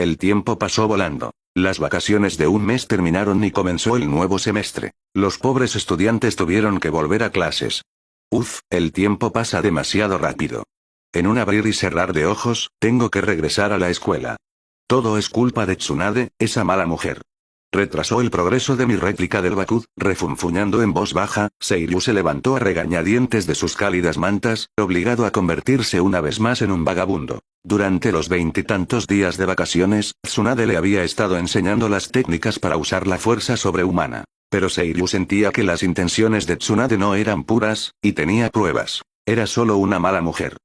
El tiempo pasó volando. Las vacaciones de un mes terminaron y comenzó el nuevo semestre. Los pobres estudiantes tuvieron que volver a clases. Uf, el tiempo pasa demasiado rápido. En un abrir y cerrar de ojos, tengo que regresar a la escuela. Todo es culpa de Tsunade, esa mala mujer. Retrasó el progreso de mi réplica del Bakud, refunfuñando en voz baja. Seiryu se levantó a regañadientes de sus cálidas mantas, obligado a convertirse una vez más en un vagabundo. Durante los 20 y tantos días de vacaciones, Tsunade le había estado enseñando las técnicas para usar la fuerza sobrehumana. Pero Seiryu sentía que las intenciones de Tsunade no eran puras, y tenía pruebas. Era solo una mala mujer.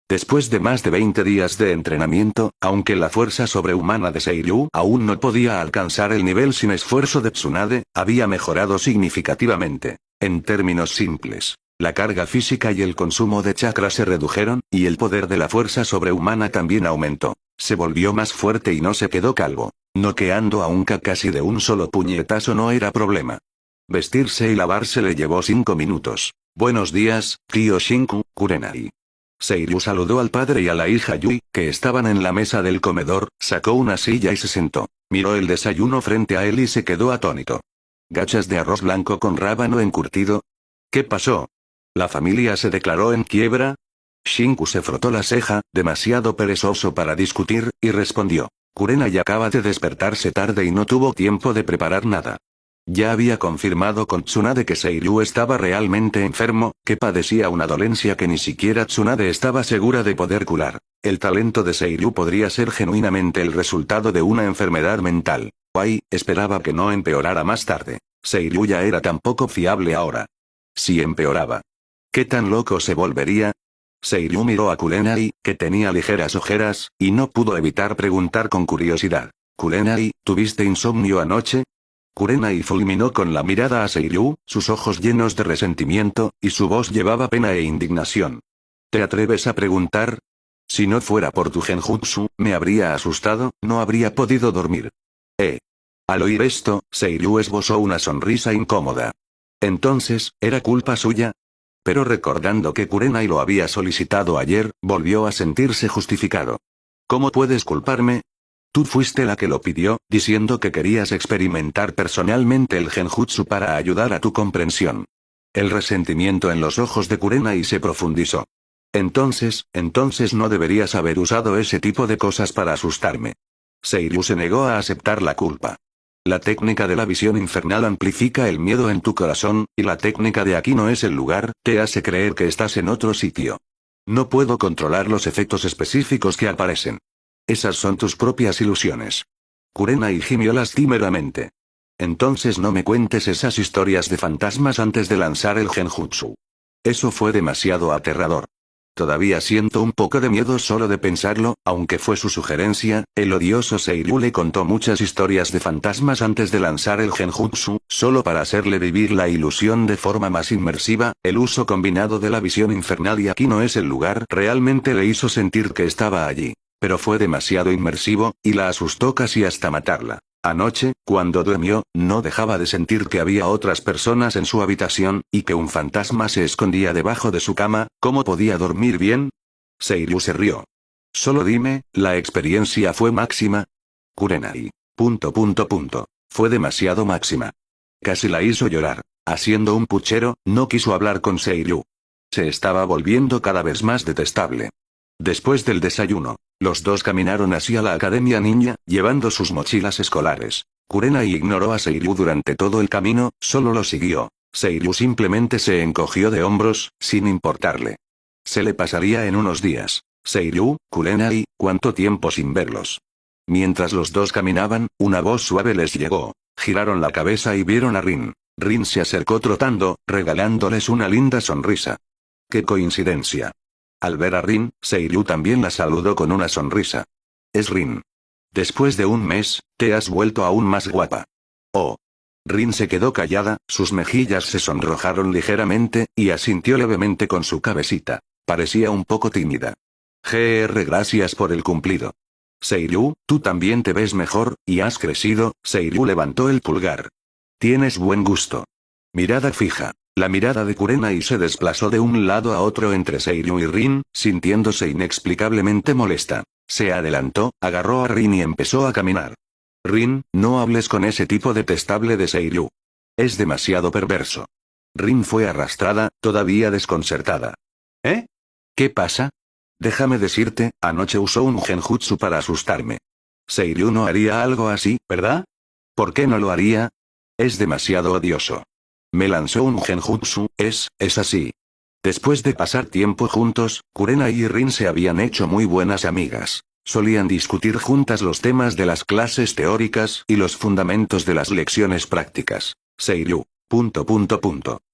Después de más de 20 días de entrenamiento, aunque la fuerza sobrehumana de Seiryu aún no podía alcanzar el nivel sin esfuerzo de Tsunade, había mejorado significativamente. En términos simples, la carga física y el consumo de chakra se redujeron, y el poder de la fuerza sobrehumana también aumentó. Se volvió más fuerte y no se quedó calvo. Noqueando a un Kakashi de un solo puñetazo no era problema. Vestirse y lavarse le llevó 5 minutos. Buenos días, tío Shinku, Kurenai. Seiryu saludó al padre y a la hija Yui, que estaban en la mesa del comedor, sacó una silla y se sentó. Miró el desayuno frente a él y se quedó atónito. ¿Gachas de arroz blanco con rábano encurtido? ¿Qué pasó? ¿La familia se declaró en quiebra? Shinku se frotó la ceja, demasiado perezoso para discutir, y respondió. Kurenai acaba de despertarse tarde y no tuvo tiempo de preparar nada. Ya había confirmado con Tsunade que Seiryu estaba realmente enfermo, que padecía una dolencia que ni siquiera Tsunade estaba segura de poder curar. El talento de Seiryu podría ser genuinamente el resultado de una enfermedad mental. Wai esperaba que no empeorara más tarde. Seiryu ya era tan poco fiable ahora. Si empeoraba, ¿qué tan loco se volvería? Seiryu miró a Kurenai, que tenía ligeras ojeras, y no pudo evitar preguntar con curiosidad. Kurenai, ¿tuviste insomnio anoche? Kurenai fulminó con la mirada a Seiryu, sus ojos llenos de resentimiento, y su voz llevaba pena e indignación. ¿Te atreves a preguntar? Si no fuera por tu genjutsu, me habría asustado, no habría podido dormir. Al oír esto, Seiryu esbozó una sonrisa incómoda. Entonces, ¿era culpa suya? Pero recordando que Kurenai lo había solicitado ayer, volvió a sentirse justificado. ¿Cómo puedes culparme? Tú fuiste la que lo pidió, diciendo que querías experimentar personalmente el genjutsu para ayudar a tu comprensión. El resentimiento en los ojos de Kurenai se profundizó. Entonces no deberías haber usado ese tipo de cosas para asustarme. Seiryu se negó a aceptar la culpa. La técnica de la visión infernal amplifica el miedo en tu corazón, y la técnica de aquí no es el lugar, te hace creer que estás en otro sitio. No puedo controlar los efectos específicos que aparecen. Esas son tus propias ilusiones. Kurenai gimió lastimeramente. Entonces no me cuentes esas historias de fantasmas antes de lanzar el genjutsu. Eso fue demasiado aterrador. Todavía siento un poco de miedo solo de pensarlo, aunque fue su sugerencia. El odioso Seiryu le contó muchas historias de fantasmas antes de lanzar el genjutsu, solo para hacerle vivir la ilusión de forma más inmersiva. El uso combinado de la visión infernal y aquí no es el lugar realmente le hizo sentir que estaba allí. Pero fue demasiado inmersivo, y la asustó casi hasta matarla. Anoche, cuando durmió, no dejaba de sentir que había otras personas en su habitación, y que un fantasma se escondía debajo de su cama. ¿Cómo podía dormir bien? Seiryu se rió. Solo dime, ¿la experiencia fue máxima? Kurenai. Fue demasiado máxima. Casi la hizo llorar. Haciendo un puchero, no quiso hablar con Seiryu. Se estaba volviendo cada vez más detestable. Después del desayuno, los dos caminaron hacia la academia ninja, llevando sus mochilas escolares. Kurenai ignoró a Seiryu durante todo el camino, solo lo siguió. Seiryu simplemente se encogió de hombros, sin importarle. Se le pasaría en unos días. Seiryu, Kurenai, ¿cuánto tiempo sin verlos? Mientras los dos caminaban, una voz suave les llegó. Giraron la cabeza y vieron a Rin. Rin se acercó trotando, regalándoles una linda sonrisa. ¡Qué coincidencia! Al ver a Rin, Seiryu también la saludó con una sonrisa. Es Rin. Después de un mes, te has vuelto aún más guapa. Oh. Rin se quedó callada, sus mejillas se sonrojaron ligeramente, y asintió levemente con su cabecita. Parecía un poco tímida. Gracias por el cumplido. Seiryu, tú también te ves mejor, y has crecido. Seiryu levantó el pulgar. Tienes buen gusto. Mirada fija. La mirada de Kurenai se desplazó de un lado a otro entre Seiryu y Rin, sintiéndose inexplicablemente molesta. Se adelantó, agarró a Rin y empezó a caminar. Rin, no hables con ese tipo detestable de Seiryu. Es demasiado perverso. Rin fue arrastrada, todavía desconcertada. ¿Eh? ¿Qué pasa? Déjame decirte, anoche usó un genjutsu para asustarme. Seiryu no haría algo así, ¿verdad? ¿Por qué no lo haría? Es demasiado odioso. Me lanzó un genjutsu, es así. Después de pasar tiempo juntos, Kurenai y Rin se habían hecho muy buenas amigas. Solían discutir juntas los temas de las clases teóricas y los fundamentos de las lecciones prácticas. Seiryu. ...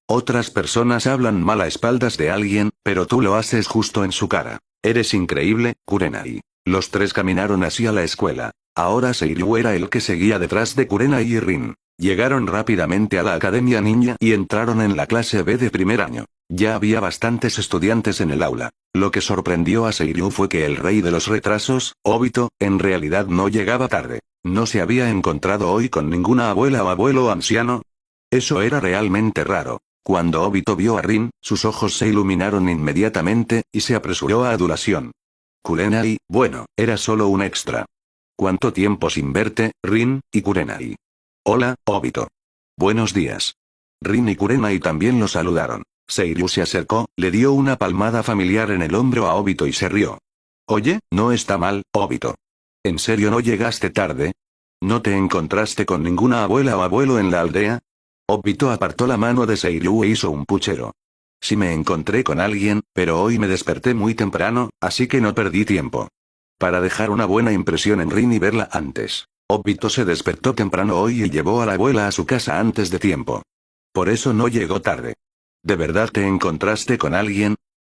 Otras personas hablan mal a espaldas de alguien, pero tú lo haces justo en su cara. Eres increíble, Kurenai. Los tres caminaron hacia la escuela. Ahora Seiryu era el que seguía detrás de Kurenai y Rin. Llegaron rápidamente a la academia ninja y entraron en la clase B de primer año. Ya había bastantes estudiantes en el aula. Lo que sorprendió a Seiryu fue que el rey de los retrasos, Obito, en realidad no llegaba tarde. No se había encontrado hoy con ninguna abuela o abuelo anciano. Eso era realmente raro. Cuando Obito vio a Rin, sus ojos se iluminaron inmediatamente, y se apresuró a adulación. Kurenai, bueno, era solo un extra. ¿Cuánto tiempo sin verte, Rin y Kurenai? Hola, Obito. Buenos días. Rin y Kurenai también lo saludaron. Seiryu se acercó, le dio una palmada familiar en el hombro a Obito y se rió. Oye, no está mal, Obito. ¿En serio no llegaste tarde? ¿No te encontraste con ninguna abuela o abuelo en la aldea? Obito apartó la mano de Seiryu e hizo un puchero. Sí me encontré con alguien, pero hoy me desperté muy temprano, así que no perdí tiempo. Para dejar una buena impresión en Rin y verla antes. Obito se despertó temprano hoy y llevó a la abuela a su casa antes de tiempo. Por eso no llegó tarde. ¿De verdad te encontraste con alguien?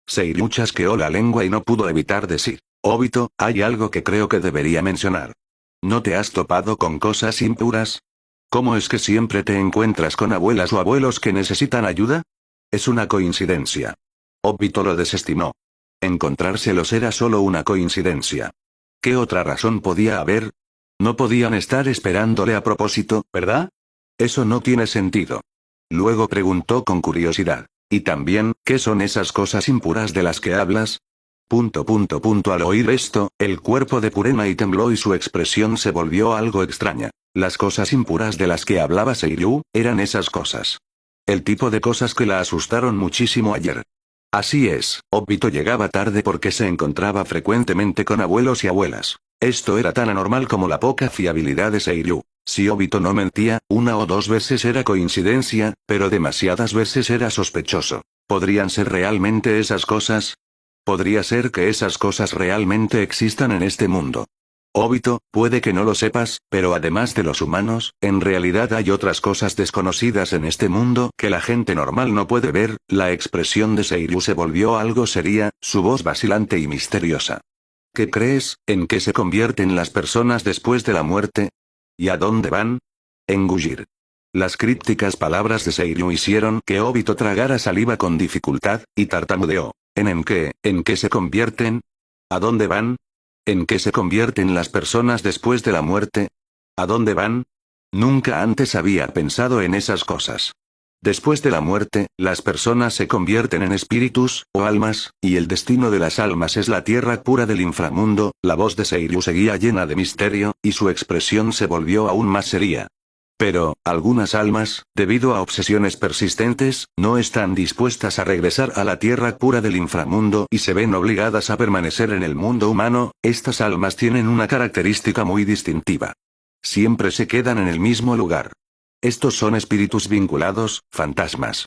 Seiryu chasqueó la lengua y no pudo evitar decir. Obito, hay algo que creo que debería mencionar. ¿No te has topado con cosas impuras? ¿Cómo es que siempre te encuentras con abuelas o abuelos que necesitan ayuda? Es una coincidencia. Obito lo desestimó. Encontrárselos era solo una coincidencia. ¿Qué otra razón podía haber? No podían estar esperándole a propósito, ¿verdad? Eso no tiene sentido. Luego preguntó con curiosidad. ¿Y también, qué son esas cosas impuras de las que hablas? Al oír esto, el cuerpo de Kurenai tembló y su expresión se volvió algo extraña. Las cosas impuras de las que hablaba Seiryu, eran esas cosas. El tipo de cosas que la asustaron muchísimo ayer. Así es, Obito llegaba tarde porque se encontraba frecuentemente con abuelos y abuelas. Esto era tan anormal como la poca fiabilidad de Seiryu. Si Obito no mentía, una o dos veces era coincidencia, pero demasiadas veces era sospechoso. ¿Podrían ser realmente esas cosas? ¿Podría ser que esas cosas realmente existan en este mundo? Obito, puede que no lo sepas, pero además de los humanos, en realidad hay otras cosas desconocidas en este mundo que la gente normal no puede ver. La expresión de Seiryu se volvió algo seria, su voz vacilante y misteriosa. ¿Qué crees, en qué se convierten las personas después de la muerte? ¿Y a dónde van? Engullir. Las crípticas palabras de Seiryu hicieron que Obito tragara saliva con dificultad, y tartamudeó. ¿En qué se convierten? ¿A dónde van? ¿En qué se convierten las personas después de la muerte? ¿A dónde van? Nunca antes había pensado en esas cosas. Después de la muerte, las personas se convierten en espíritus, o almas, y el destino de las almas es la tierra pura del inframundo. La voz de Seiryu seguía llena de misterio, y su expresión se volvió aún más seria. Pero, algunas almas, debido a obsesiones persistentes, no están dispuestas a regresar a la tierra pura del inframundo y se ven obligadas a permanecer en el mundo humano. Estas almas tienen una característica muy distintiva. Siempre se quedan en el mismo lugar. Estos son espíritus vinculados, fantasmas.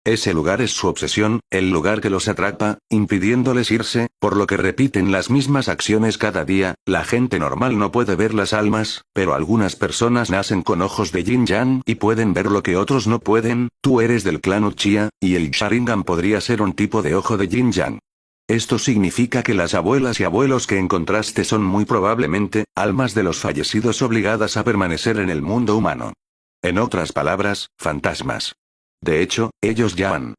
Ese lugar es su obsesión, el lugar que los atrapa, impidiéndoles irse, por lo que repiten las mismas acciones cada día. La gente normal no puede ver las almas, pero algunas personas nacen con ojos de yin-yang y pueden ver lo que otros no pueden. Tú eres del clan Uchiha, y el Sharingan podría ser un tipo de ojo de yin-yang. Esto significa que las abuelas y abuelos que encontraste son muy probablemente almas de los fallecidos obligadas a permanecer en el mundo humano. En otras palabras, fantasmas. De hecho, ellos llaman.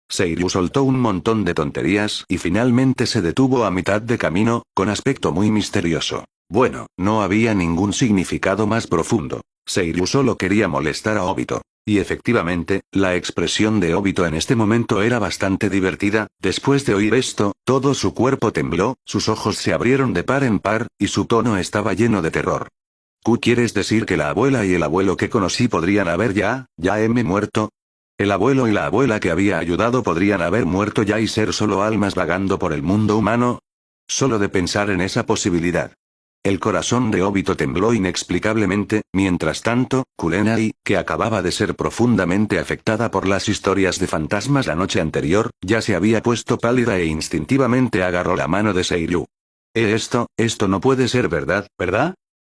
Seiryu soltó un montón de tonterías y finalmente se detuvo a mitad de camino, con aspecto muy misterioso. Bueno, no había ningún significado más profundo. Seiryu solo quería molestar a Obito. Y efectivamente, la expresión de Obito en este momento era bastante divertida. Después de oír esto, todo su cuerpo tembló, sus ojos se abrieron de par en par, y su tono estaba lleno de terror. ¿Quieres decir que la abuela y el abuelo que conocí podrían haber ya muerto? ¿El abuelo y la abuela que había ayudado podrían haber muerto ya y ser solo almas vagando por el mundo humano? Solo de pensar en esa posibilidad. El corazón de Obito tembló inexplicablemente. Mientras tanto, Kurenai, que acababa de ser profundamente afectada por las historias de fantasmas la noche anterior, ya se había puesto pálida e instintivamente agarró la mano de Seiryu. Esto no puede ser verdad, ¿verdad?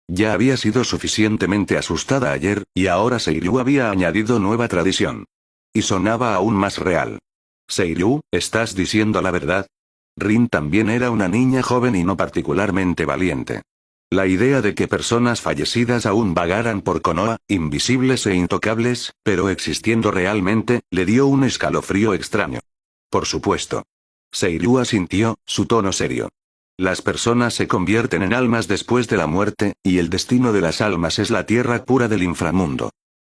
Ya había sido suficientemente asustada ayer, y ahora Seiryu había añadido nueva tradición. Y sonaba aún más real. Seiryu, ¿estás diciendo la verdad? Rin también era una niña joven y no particularmente valiente. La idea de que personas fallecidas aún vagaran por Konoha, invisibles e intocables, pero existiendo realmente, le dio un escalofrío extraño. Por supuesto. Seiryu asintió, su tono serio. Las personas se convierten en almas después de la muerte, y el destino de las almas es la tierra pura del inframundo.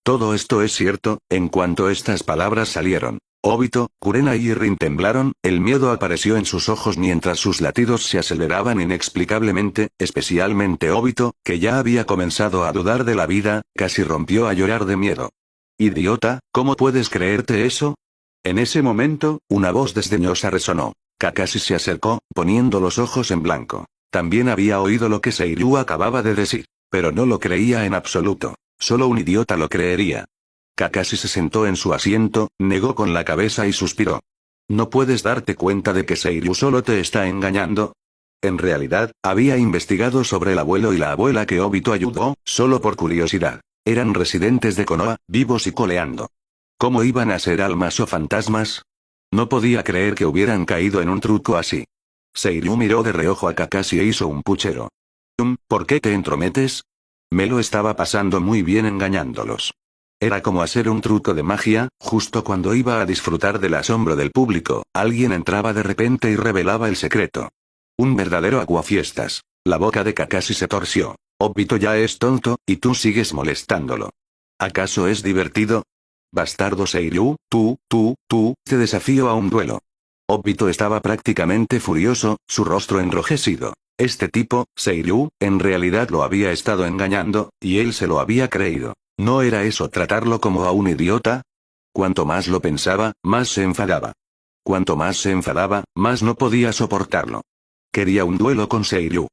Todo esto es cierto. En cuanto estas palabras salieron, Obito, Kurenai y Rin temblaron, el miedo apareció en sus ojos mientras sus latidos se aceleraban inexplicablemente, especialmente Obito, que ya había comenzado a dudar de la vida, casi rompió a llorar de miedo. Idiota, ¿cómo puedes creerte eso? En ese momento, una voz desdeñosa resonó. Kakashi se acercó, poniendo los ojos en blanco. También había oído lo que Seiryu acababa de decir, pero no lo creía en absoluto. Solo un idiota lo creería. Kakashi se sentó en su asiento, negó con la cabeza y suspiró. ¿No puedes darte cuenta de que Seiryu solo te está engañando? En realidad, había investigado sobre el abuelo y la abuela que Obito ayudó, solo por curiosidad. Eran residentes de Konoha, vivos y coleando. ¿Cómo iban a ser almas o fantasmas? No podía creer que hubieran caído en un truco así. Seiryu miró de reojo a Kakashi e hizo un puchero. ¿Por qué te entrometes? Me lo estaba pasando muy bien engañándolos. Era como hacer un truco de magia. Justo cuando iba a disfrutar del asombro del público, alguien entraba de repente y revelaba el secreto. Un verdadero aguafiestas. La boca de Kakashi se torció. Obito ya es tonto, y tú sigues molestándolo. ¿Acaso es divertido? Bastardo Seiryu, te desafío a un duelo. Obito estaba prácticamente furioso, su rostro enrojecido. Este tipo, Seiryu, en realidad lo había estado engañando, y él se lo había creído. ¿No era eso tratarlo como a un idiota? Cuanto más lo pensaba, más se enfadaba. Cuanto más se enfadaba, más no podía soportarlo. Quería un duelo con Seiryu.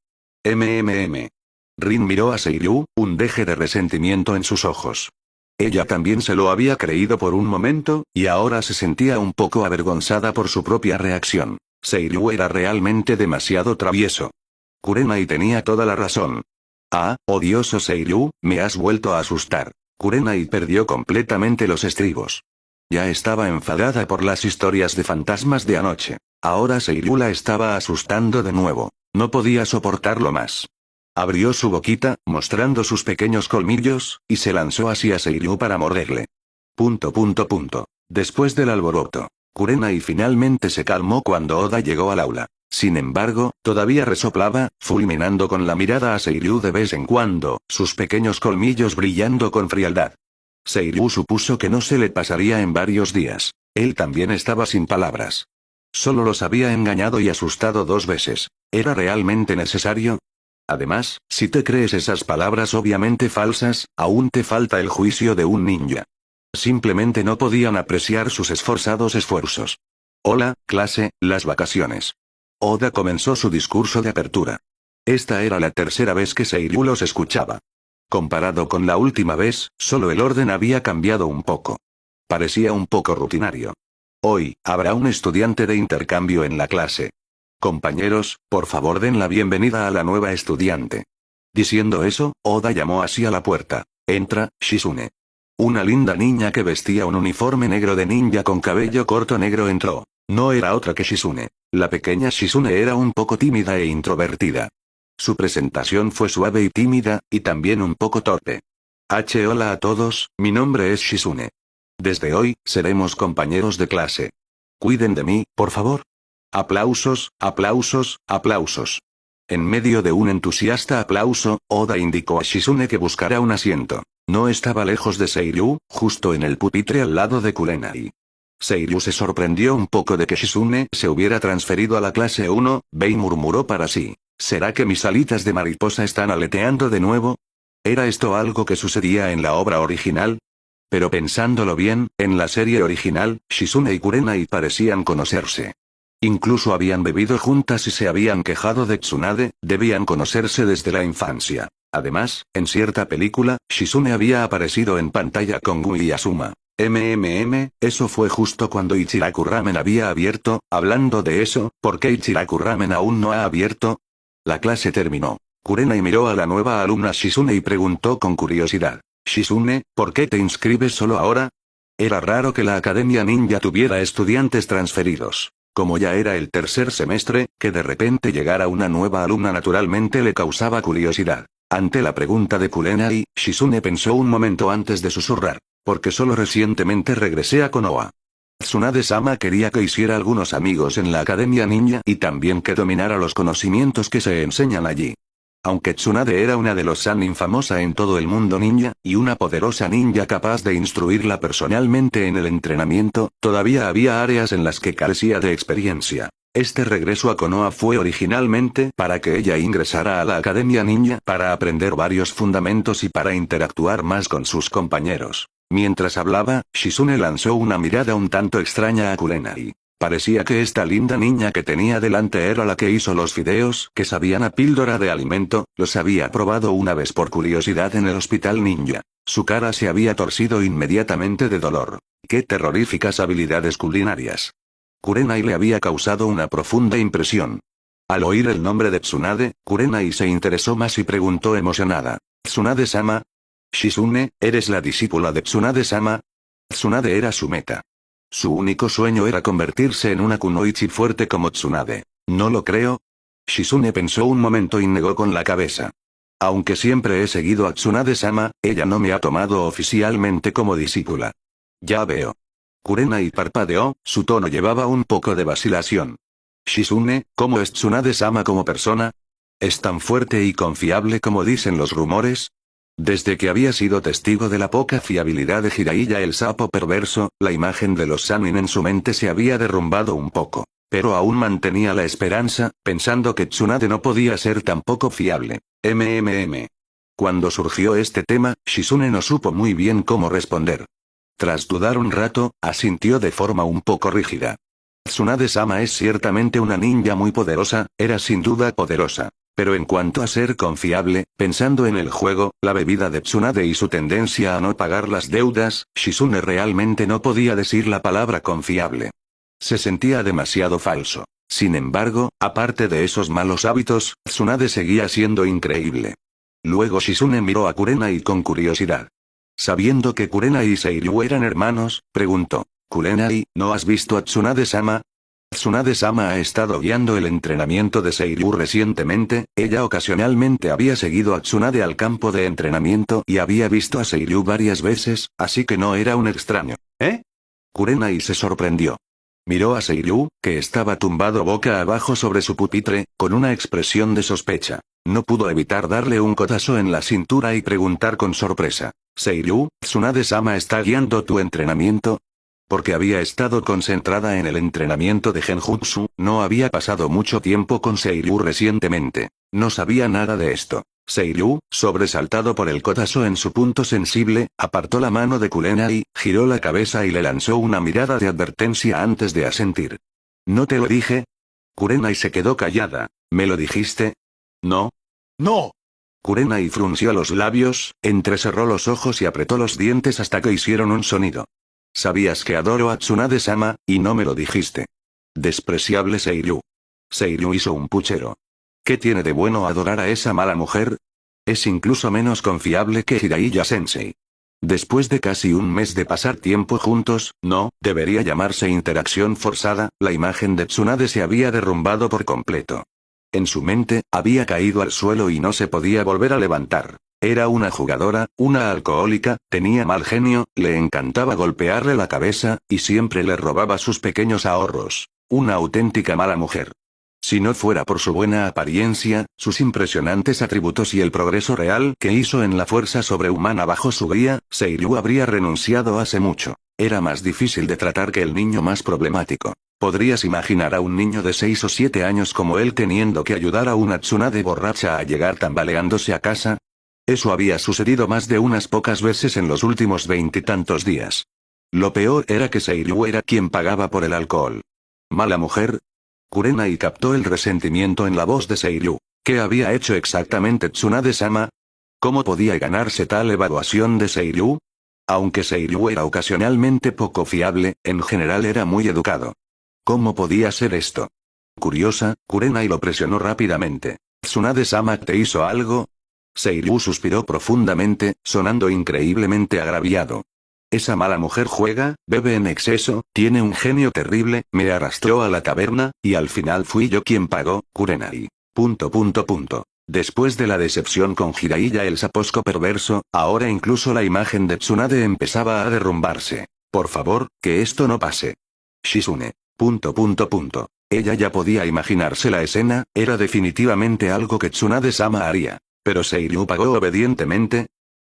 Rin miró a Seiryu, un deje de resentimiento en sus ojos. Ella también se lo había creído por un momento, y ahora se sentía un poco avergonzada por su propia reacción. Seiryu era realmente demasiado travieso. Kurenai tenía toda la razón. Odioso Seiryu, me has vuelto a asustar. Kurenai perdió completamente los estribos. Ya estaba enfadada por las historias de fantasmas de anoche. Ahora Seiryu la estaba asustando de nuevo. No podía soportarlo más. Abrió su boquita, mostrando sus pequeños colmillos, y se lanzó hacia Seiryu para morderle. Después del alboroto, Kurenai finalmente se calmó cuando Oda llegó al aula. Sin embargo, todavía resoplaba, fulminando con la mirada a Seiryu de vez en cuando, sus pequeños colmillos brillando con frialdad. Seiryu supuso que no se le pasaría en varios días. Él también estaba sin palabras. Solo los había engañado y asustado 2 veces. ¿Era realmente necesario? Además, si te crees esas palabras obviamente falsas, aún te falta el juicio de un ninja. Simplemente no podían apreciar sus esforzados esfuerzos. Hola, clase, las vacaciones. Oda comenzó su discurso de apertura. Esta era la tercera vez que Seiryu los escuchaba. Comparado con la última vez, solo el orden había cambiado un poco. Parecía un poco rutinario. Hoy, habrá un estudiante de intercambio en la clase. Compañeros, por favor den la bienvenida a la nueva estudiante. Diciendo eso, Oda llamó hacia la puerta. Entra, Shizune. Una linda niña que vestía un uniforme negro de ninja con cabello corto negro entró. No era otra que Shizune. La pequeña Shizune era un poco tímida e introvertida. Su presentación fue suave y tímida, y también un poco torpe. Hola a todos, mi nombre es Shizune. Desde hoy, seremos compañeros de clase. Cuiden de mí, por favor. Aplausos, aplausos, aplausos. En medio de un entusiasta aplauso, Oda indicó a Shizune que buscara un asiento. No estaba lejos de Seiryu, justo en el pupitre al lado de Kurenai. Seiryu se sorprendió un poco de que Shizune se hubiera transferido a la clase 1B y murmuró para sí. ¿Será que mis alitas de mariposa están aleteando de nuevo? ¿Era esto algo que sucedía en la obra original? Pero pensándolo bien, en la serie original, Shizune y Kurenai parecían conocerse. Incluso habían bebido juntas y se habían quejado de Tsunade, debían conocerse desde la infancia. Además, en cierta película, Shizune había aparecido en pantalla con Gui y Asuma. Eso fue justo cuando Ichiraku Ramen había abierto. Hablando de eso, ¿por qué Ichiraku Ramen aún no ha abierto? La clase terminó. Kurenai miró a la nueva alumna Shizune y preguntó con curiosidad. Shizune, ¿por qué te inscribes solo ahora? Era raro que la Academia Ninja tuviera estudiantes transferidos. Como ya era el tercer semestre, que de repente llegara una nueva alumna naturalmente le causaba curiosidad. Ante la pregunta de Kurenai, Shizune pensó un momento antes de susurrar. Porque solo recientemente regresé a Konoha. Tsunade-sama quería que hiciera algunos amigos en la Academia Ninja y también que dominara los conocimientos que se enseñan allí. Aunque Tsunade era una de los Sannin famosa en todo el mundo ninja, y una poderosa ninja capaz de instruirla personalmente en el entrenamiento, todavía había áreas en las que carecía de experiencia. Este regreso a Konoha fue originalmente para que ella ingresara a la Academia Ninja para aprender varios fundamentos y para interactuar más con sus compañeros. Mientras hablaba, Shizune lanzó una mirada un tanto extraña a Kurenai. Parecía que esta linda niña que tenía delante era la que hizo los fideos que sabían a píldora de alimento, los había probado una vez por curiosidad en el hospital ninja. Su cara se había torcido inmediatamente de dolor. ¡Qué terroríficas habilidades culinarias! Kurenai le había causado una profunda impresión. Al oír el nombre de Tsunade, Kurenai se interesó más y preguntó emocionada. ¿Tsunade-sama? Shizune, ¿eres la discípula de Tsunade-sama? Tsunade era su meta. Su único sueño era convertirse en una kunoichi fuerte como Tsunade. ¿No lo creo? Shizune pensó un momento y negó con la cabeza. Aunque siempre he seguido a Tsunade-sama, ella no me ha tomado oficialmente como discípula. Ya veo. Kurenai parpadeó, su tono llevaba un poco de vacilación. Shizune, ¿cómo es Tsunade-sama como persona? ¿Es tan fuerte y confiable como dicen los rumores? Desde que había sido testigo de la poca fiabilidad de Jiraiya el sapo perverso, la imagen de los Sannin en su mente se había derrumbado un poco. Pero aún mantenía la esperanza, pensando que Tsunade no podía ser tan poco fiable. Cuando surgió este tema, Shizune no supo muy bien cómo responder. Tras dudar un rato, asintió de forma un poco rígida. Tsunade-sama es ciertamente una ninja muy poderosa, era sin duda poderosa. Pero en cuanto a ser confiable, pensando en el juego, la bebida de Tsunade y su tendencia a no pagar las deudas, Shizune realmente no podía decir la palabra confiable. Se sentía demasiado falso. Sin embargo, aparte de esos malos hábitos, Tsunade seguía siendo increíble. Luego Shizune miró a Kurenai con curiosidad. Sabiendo que Kurenai y Seiryu eran hermanos, preguntó. Kurenai, ¿no has visto a Tsunade-sama? Tsunade-sama ha estado guiando el entrenamiento de Seiryu recientemente, ella ocasionalmente había seguido a Tsunade al campo de entrenamiento y había visto a Seiryu varias veces, así que no era un extraño. ¿Eh? Kurenai se sorprendió. Miró a Seiryu, que estaba tumbado boca abajo sobre su pupitre, con una expresión de sospecha. No pudo evitar darle un codazo en la cintura y preguntar con sorpresa. Seiryu, ¿Tsunade-sama está guiando tu entrenamiento? Porque había estado concentrada en el entrenamiento de Genjutsu, no había pasado mucho tiempo con Seiryu recientemente. No sabía nada de esto. Seiryu, sobresaltado por el codazo en su punto sensible, apartó la mano de Kurenai, giró la cabeza y le lanzó una mirada de advertencia antes de asentir. ¿No te lo dije? Kurenai se quedó callada. ¿Me lo dijiste? No. ¡No! Kurenai frunció los labios, entrecerró los ojos y apretó los dientes hasta que hicieron un sonido. Sabías que adoro a Tsunade-sama, y no me lo dijiste. Despreciable Seiryu. Seiryu hizo un puchero. ¿Qué tiene de bueno adorar a esa mala mujer? Es incluso menos confiable que Jiraiya-sensei. Después de casi un mes de pasar tiempo juntos, no, debería llamarse interacción forzada, la imagen de Tsunade se había derrumbado por completo. En su mente, había caído al suelo y no se podía volver a levantar. Era una jugadora, una alcohólica, tenía mal genio, le encantaba golpearle la cabeza, y siempre le robaba sus pequeños ahorros. Una auténtica mala mujer. Si no fuera por su buena apariencia, sus impresionantes atributos y el progreso real que hizo en la fuerza sobrehumana bajo su guía, Seiryu habría renunciado hace mucho. Era más difícil de tratar que el niño más problemático. ¿Podrías imaginar a un niño de 6 o 7 años como él teniendo que ayudar a una Tsunade borracha a llegar tambaleándose a casa? Eso había sucedido más de unas pocas veces en los últimos 20 y tantos días. Lo peor era que Seiryu era quien pagaba por el alcohol. ¿Mala mujer? Kurenai captó el resentimiento en la voz de Seiryu. ¿Qué había hecho exactamente Tsunade-sama? ¿Cómo podía ganarse tal evaluación de Seiryu? Aunque Seiryu era ocasionalmente poco fiable, en general era muy educado. ¿Cómo podía ser esto? Curiosa, Kurenai lo presionó rápidamente. ¿Tsunade-sama te hizo algo? Seiryu suspiró profundamente, sonando increíblemente agraviado. Esa mala mujer juega, bebe en exceso, tiene un genio terrible, me arrastró a la taberna, y al final fui yo quien pagó, Kurenai. ... Después de la decepción con Jiraiya el saposco perverso, ahora incluso la imagen de Tsunade empezaba a derrumbarse. Por favor, que esto no pase. Shizune. ... Ella ya podía imaginarse la escena, era definitivamente algo que Tsunade-sama haría. Pero Seiryu pagó obedientemente.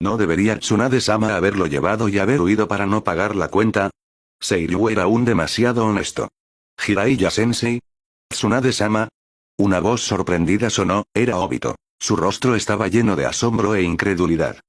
¿No debería Tsunade-sama haberlo llevado y haber huido para no pagar la cuenta? Seiryu era aún demasiado honesto. ¿Jiraiya-sensei? ¿Tsunade-sama? Una voz sorprendida sonó, era Obito. Su rostro estaba lleno de asombro e incredulidad.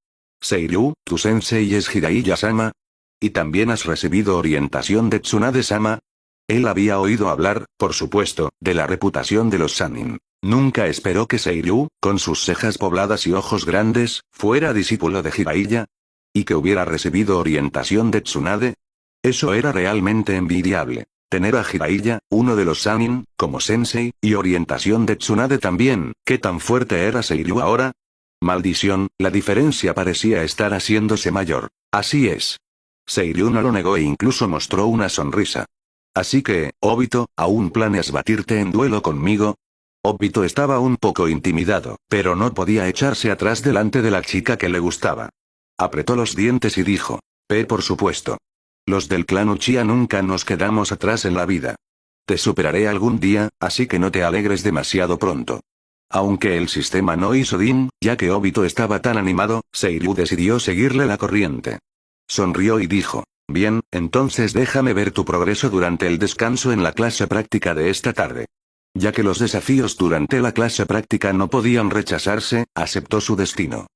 Seiryu, ¿tu sensei es Jiraiya-sama? ¿Y también has recibido orientación de Tsunade-sama? Él había oído hablar, por supuesto, de la reputación de los Sannin. Nunca esperó que Seiryu, con sus cejas pobladas y ojos grandes, fuera discípulo de Jiraiya. ¿Y que hubiera recibido orientación de Tsunade? Eso era realmente envidiable. Tener a Jiraiya, uno de los Sannin, como sensei, y orientación de Tsunade también. ¿Qué tan fuerte era Seiryu ahora? Maldición, la diferencia parecía estar haciéndose mayor. Así es. Seiryu no lo negó e incluso mostró una sonrisa. Así que, Obito, ¿aún planeas batirte en duelo conmigo? Obito estaba un poco intimidado, pero no podía echarse atrás delante de la chica que le gustaba. Apretó los dientes y dijo, por supuesto. Los del clan Uchiha nunca nos quedamos atrás en la vida. Te superaré algún día, así que no te alegres demasiado pronto. Aunque el sistema no hizo din, ya que Obito estaba tan animado, Seiryu decidió seguirle la corriente. Sonrió y dijo, bien, entonces déjame ver tu progreso durante el descanso en la clase práctica de esta tarde. Ya que los desafíos durante la clase práctica no podían rechazarse, aceptó su destino.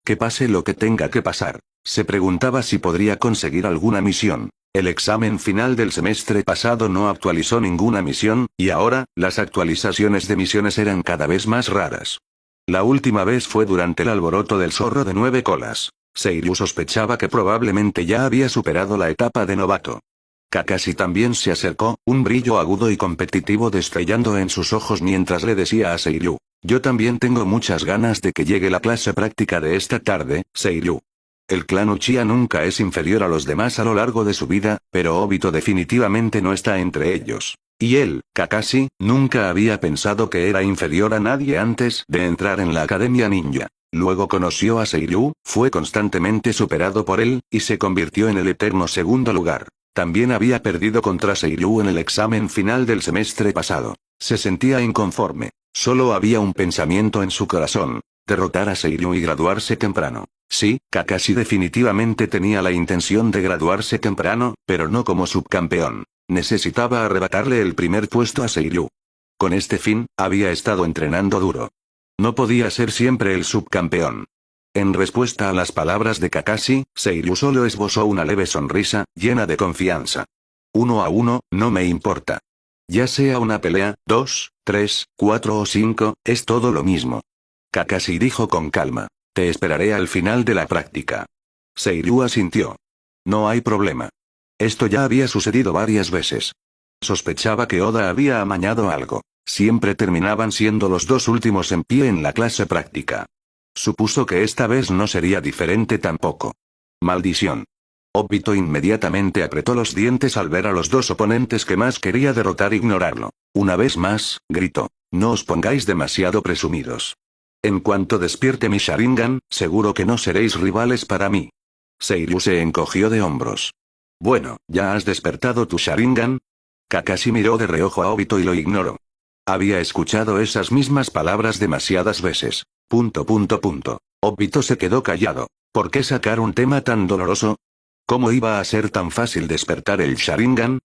Que pase lo que tenga que pasar. Se preguntaba si podría conseguir alguna misión. El examen final del semestre pasado no actualizó ninguna misión, y ahora, las actualizaciones de misiones eran cada vez más raras. La última vez fue durante el alboroto del zorro de 9 colas. Seiryu sospechaba que probablemente ya había superado la etapa de novato. Kakashi también se acercó, un brillo agudo y competitivo destellando en sus ojos mientras le decía a Seiryu, yo también tengo muchas ganas de que llegue la clase práctica de esta tarde, Seiryu. El clan Uchiha nunca es inferior a los demás a lo largo de su vida, pero Obito definitivamente no está entre ellos. Y él, Kakashi, nunca había pensado que era inferior a nadie antes de entrar en la Academia Ninja. Luego conoció a Seiryu, fue constantemente superado por él, y se convirtió en el eterno segundo lugar. También había perdido contra Seiryu en el examen final del semestre pasado. Se sentía inconforme. Solo había un pensamiento en su corazón: derrotar a Seiryu y graduarse temprano. Sí, Kakashi definitivamente tenía la intención de graduarse temprano, pero no como subcampeón. Necesitaba arrebatarle el primer puesto a Seiryu. Con este fin, había estado entrenando duro. No podía ser siempre el subcampeón. En respuesta a las palabras de Kakashi, Seiryu solo esbozó una leve sonrisa, llena de confianza. 1 a 1, no me importa. Ya sea una pelea, 2, 3, 4 o 5, es todo lo mismo. Kakashi dijo con calma. Te esperaré al final de la práctica. Seiryu asintió. No hay problema. Esto ya había sucedido varias veces. Sospechaba que Oda había amañado algo. Siempre terminaban siendo los dos últimos en pie en la clase práctica. Supuso que esta vez no sería diferente tampoco. Maldición. Obito inmediatamente apretó los dientes al ver a los dos oponentes que más quería derrotar ignorarlo. Una vez más, gritó. No os pongáis demasiado presumidos. En cuanto despierte mi Sharingan, seguro que no seréis rivales para mí. Seiryu se encogió de hombros. Bueno, ¿ya has despertado tu Sharingan? Kakashi miró de reojo a Obito y lo ignoró. Había escuchado esas mismas palabras demasiadas veces. Obito se quedó callado. ¿Por qué sacar un tema tan doloroso? ¿Cómo iba a ser tan fácil despertar el Sharingan?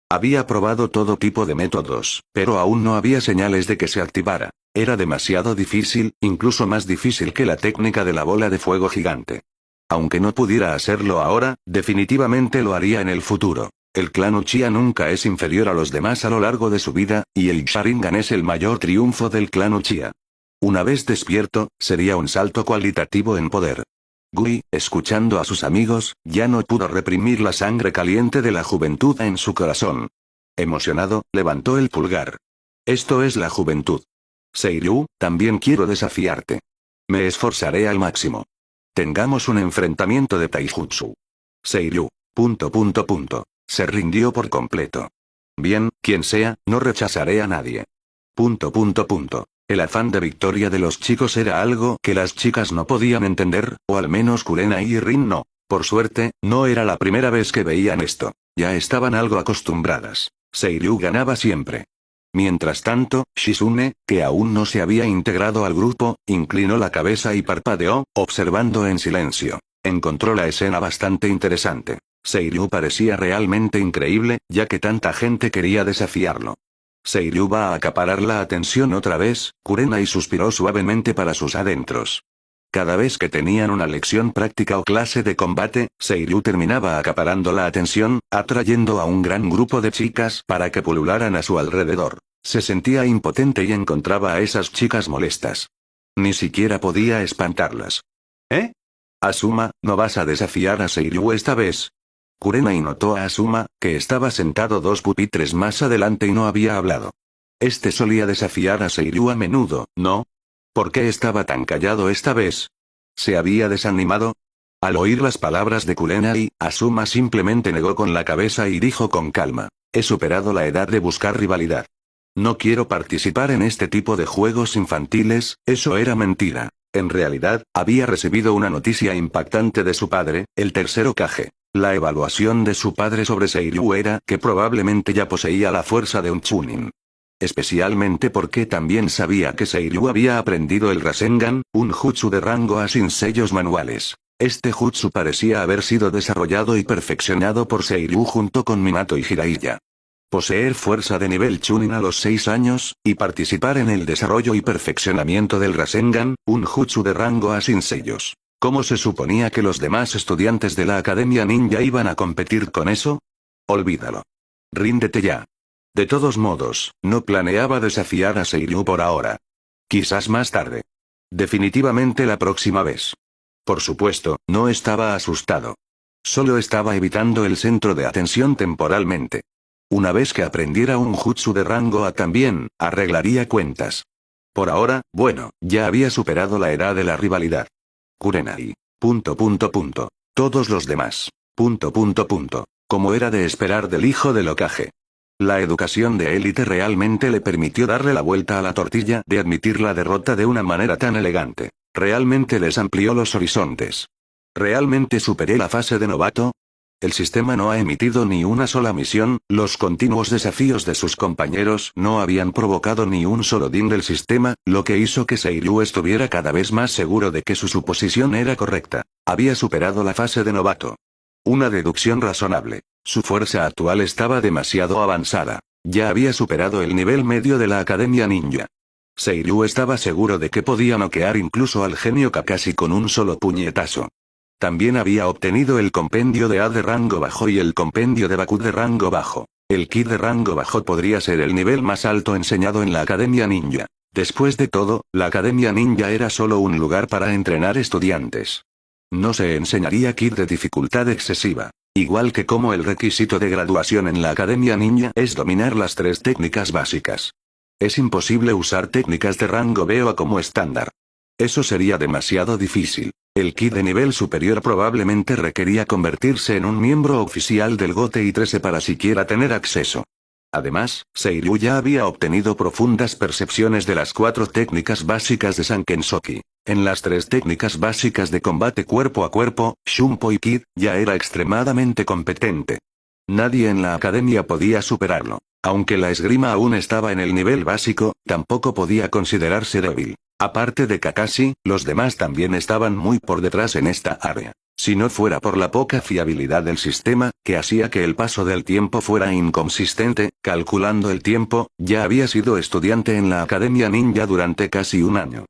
Había probado todo tipo de métodos, pero aún no había señales de que se activara. Era demasiado difícil, incluso más difícil que la técnica de la bola de fuego gigante. Aunque no pudiera hacerlo ahora, definitivamente lo haría en el futuro. El clan Uchiha nunca es inferior a los demás a lo largo de su vida, y el Sharingan es el mayor triunfo del clan Uchiha. Una vez despierto, sería un salto cualitativo en poder. Gui, escuchando a sus amigos, ya no pudo reprimir la sangre caliente de la juventud en su corazón. Emocionado, levantó el pulgar. Esto es la juventud. Seiryu, también quiero desafiarte. Me esforzaré al máximo. Tengamos un enfrentamiento de taijutsu. Seiryu. Se rindió por completo. Bien, quien sea, no rechazaré a nadie. El afán de victoria de los chicos era algo que las chicas no podían entender, o al menos Kurenai y Rin no. Por suerte, no era la primera vez que veían esto. Ya estaban algo acostumbradas. Seiryu ganaba siempre. Mientras tanto, Shizune, que aún no se había integrado al grupo, inclinó la cabeza y parpadeó, observando en silencio. Encontró la escena bastante interesante. Seiryu parecía realmente increíble, ya que tanta gente quería desafiarlo. Seiryu va a acaparar la atención otra vez, Kurenai suspiró suavemente para sus adentros. Cada vez que tenían una lección práctica o clase de combate, Seiryu terminaba acaparando la atención, atrayendo a un gran grupo de chicas para que pulularan a su alrededor. Se sentía impotente y encontraba a esas chicas molestas. Ni siquiera podía espantarlas. ¿Eh? Asuma, ¿no vas a desafiar a Seiryu esta vez? Kurenai notó a Asuma, que estaba sentado 2 pupitres más adelante y no había hablado. Este solía desafiar a Seiryu a menudo, ¿no? ¿Por qué estaba tan callado esta vez? ¿Se había desanimado? Al oír las palabras de Kurenai, Asuma simplemente negó con la cabeza y dijo con calma: he superado la edad de buscar rivalidad. No quiero participar en este tipo de juegos infantiles. Eso era mentira. En realidad, había recibido una noticia impactante de su padre, el tercer Hokage. La evaluación de su padre sobre Seiryu era que probablemente ya poseía la fuerza de un Chunin. Especialmente porque también sabía que Seiryu había aprendido el Rasengan, un jutsu de rango A sin sellos manuales. Este jutsu parecía haber sido desarrollado y perfeccionado por Seiryu junto con Minato y Jiraiya. Poseer fuerza de nivel Chunin a los 6 años, y participar en el desarrollo y perfeccionamiento del Rasengan, un jutsu de rango A sin sellos. ¿Cómo se suponía que los demás estudiantes de la Academia Ninja iban a competir con eso? Olvídalo. Ríndete ya. De todos modos, no planeaba desafiar a Seiryu por ahora. Quizás más tarde. Definitivamente la próxima vez. Por supuesto, no estaba asustado. Solo estaba evitando el centro de atención temporalmente. Una vez que aprendiera un jutsu de rango A también, arreglaría cuentas. Por ahora, bueno, ya había superado la edad de la rivalidad. Kurenai. Todos los demás. Como era de esperar del hijo del Hokage. La educación de élite realmente le permitió darle la vuelta a la tortilla de admitir la derrota de una manera tan elegante. Realmente les amplió los horizontes. ¿Realmente superé la fase de novato? El sistema no ha emitido ni una sola misión, los continuos desafíos de sus compañeros no habían provocado ni un solo din del sistema, lo que hizo que Seiryu estuviera cada vez más seguro de que su suposición era correcta. Había superado la fase de novato. Una deducción razonable. Su fuerza actual estaba demasiado avanzada. Ya había superado el nivel medio de la Academia Ninja. Seiryu estaba seguro de que podía noquear incluso al genio Kakashi con un solo puñetazo. También había obtenido el compendio de A de rango bajo y el compendio de Baku de rango bajo. El Ki de rango bajo podría ser el nivel más alto enseñado en la Academia Ninja. Después de todo, la Academia Ninja era solo un lugar para entrenar estudiantes. No se enseñaría Ki de dificultad excesiva. Igual que como el requisito de graduación en la Academia Ninja es dominar las 3 técnicas básicas. Es imposible usar técnicas de rango B o A como estándar. Eso sería demasiado difícil. El Ki de nivel superior probablemente requería convertirse en un miembro oficial del GOTE 13 para siquiera tener acceso. Además, Seiryu ya había obtenido profundas percepciones de las 4 técnicas básicas de Sankensoki. En las 3 técnicas básicas de combate cuerpo a cuerpo, Shunpo y Ki, ya era extremadamente competente. Nadie en la academia podía superarlo. Aunque la esgrima aún estaba en el nivel básico, tampoco podía considerarse débil. Aparte de Kakashi, los demás también estaban muy por detrás en esta área. Si no fuera por la poca fiabilidad del sistema, que hacía que el paso del tiempo fuera inconsistente, calculando el tiempo, ya había sido estudiante en la Academia Ninja durante casi un año.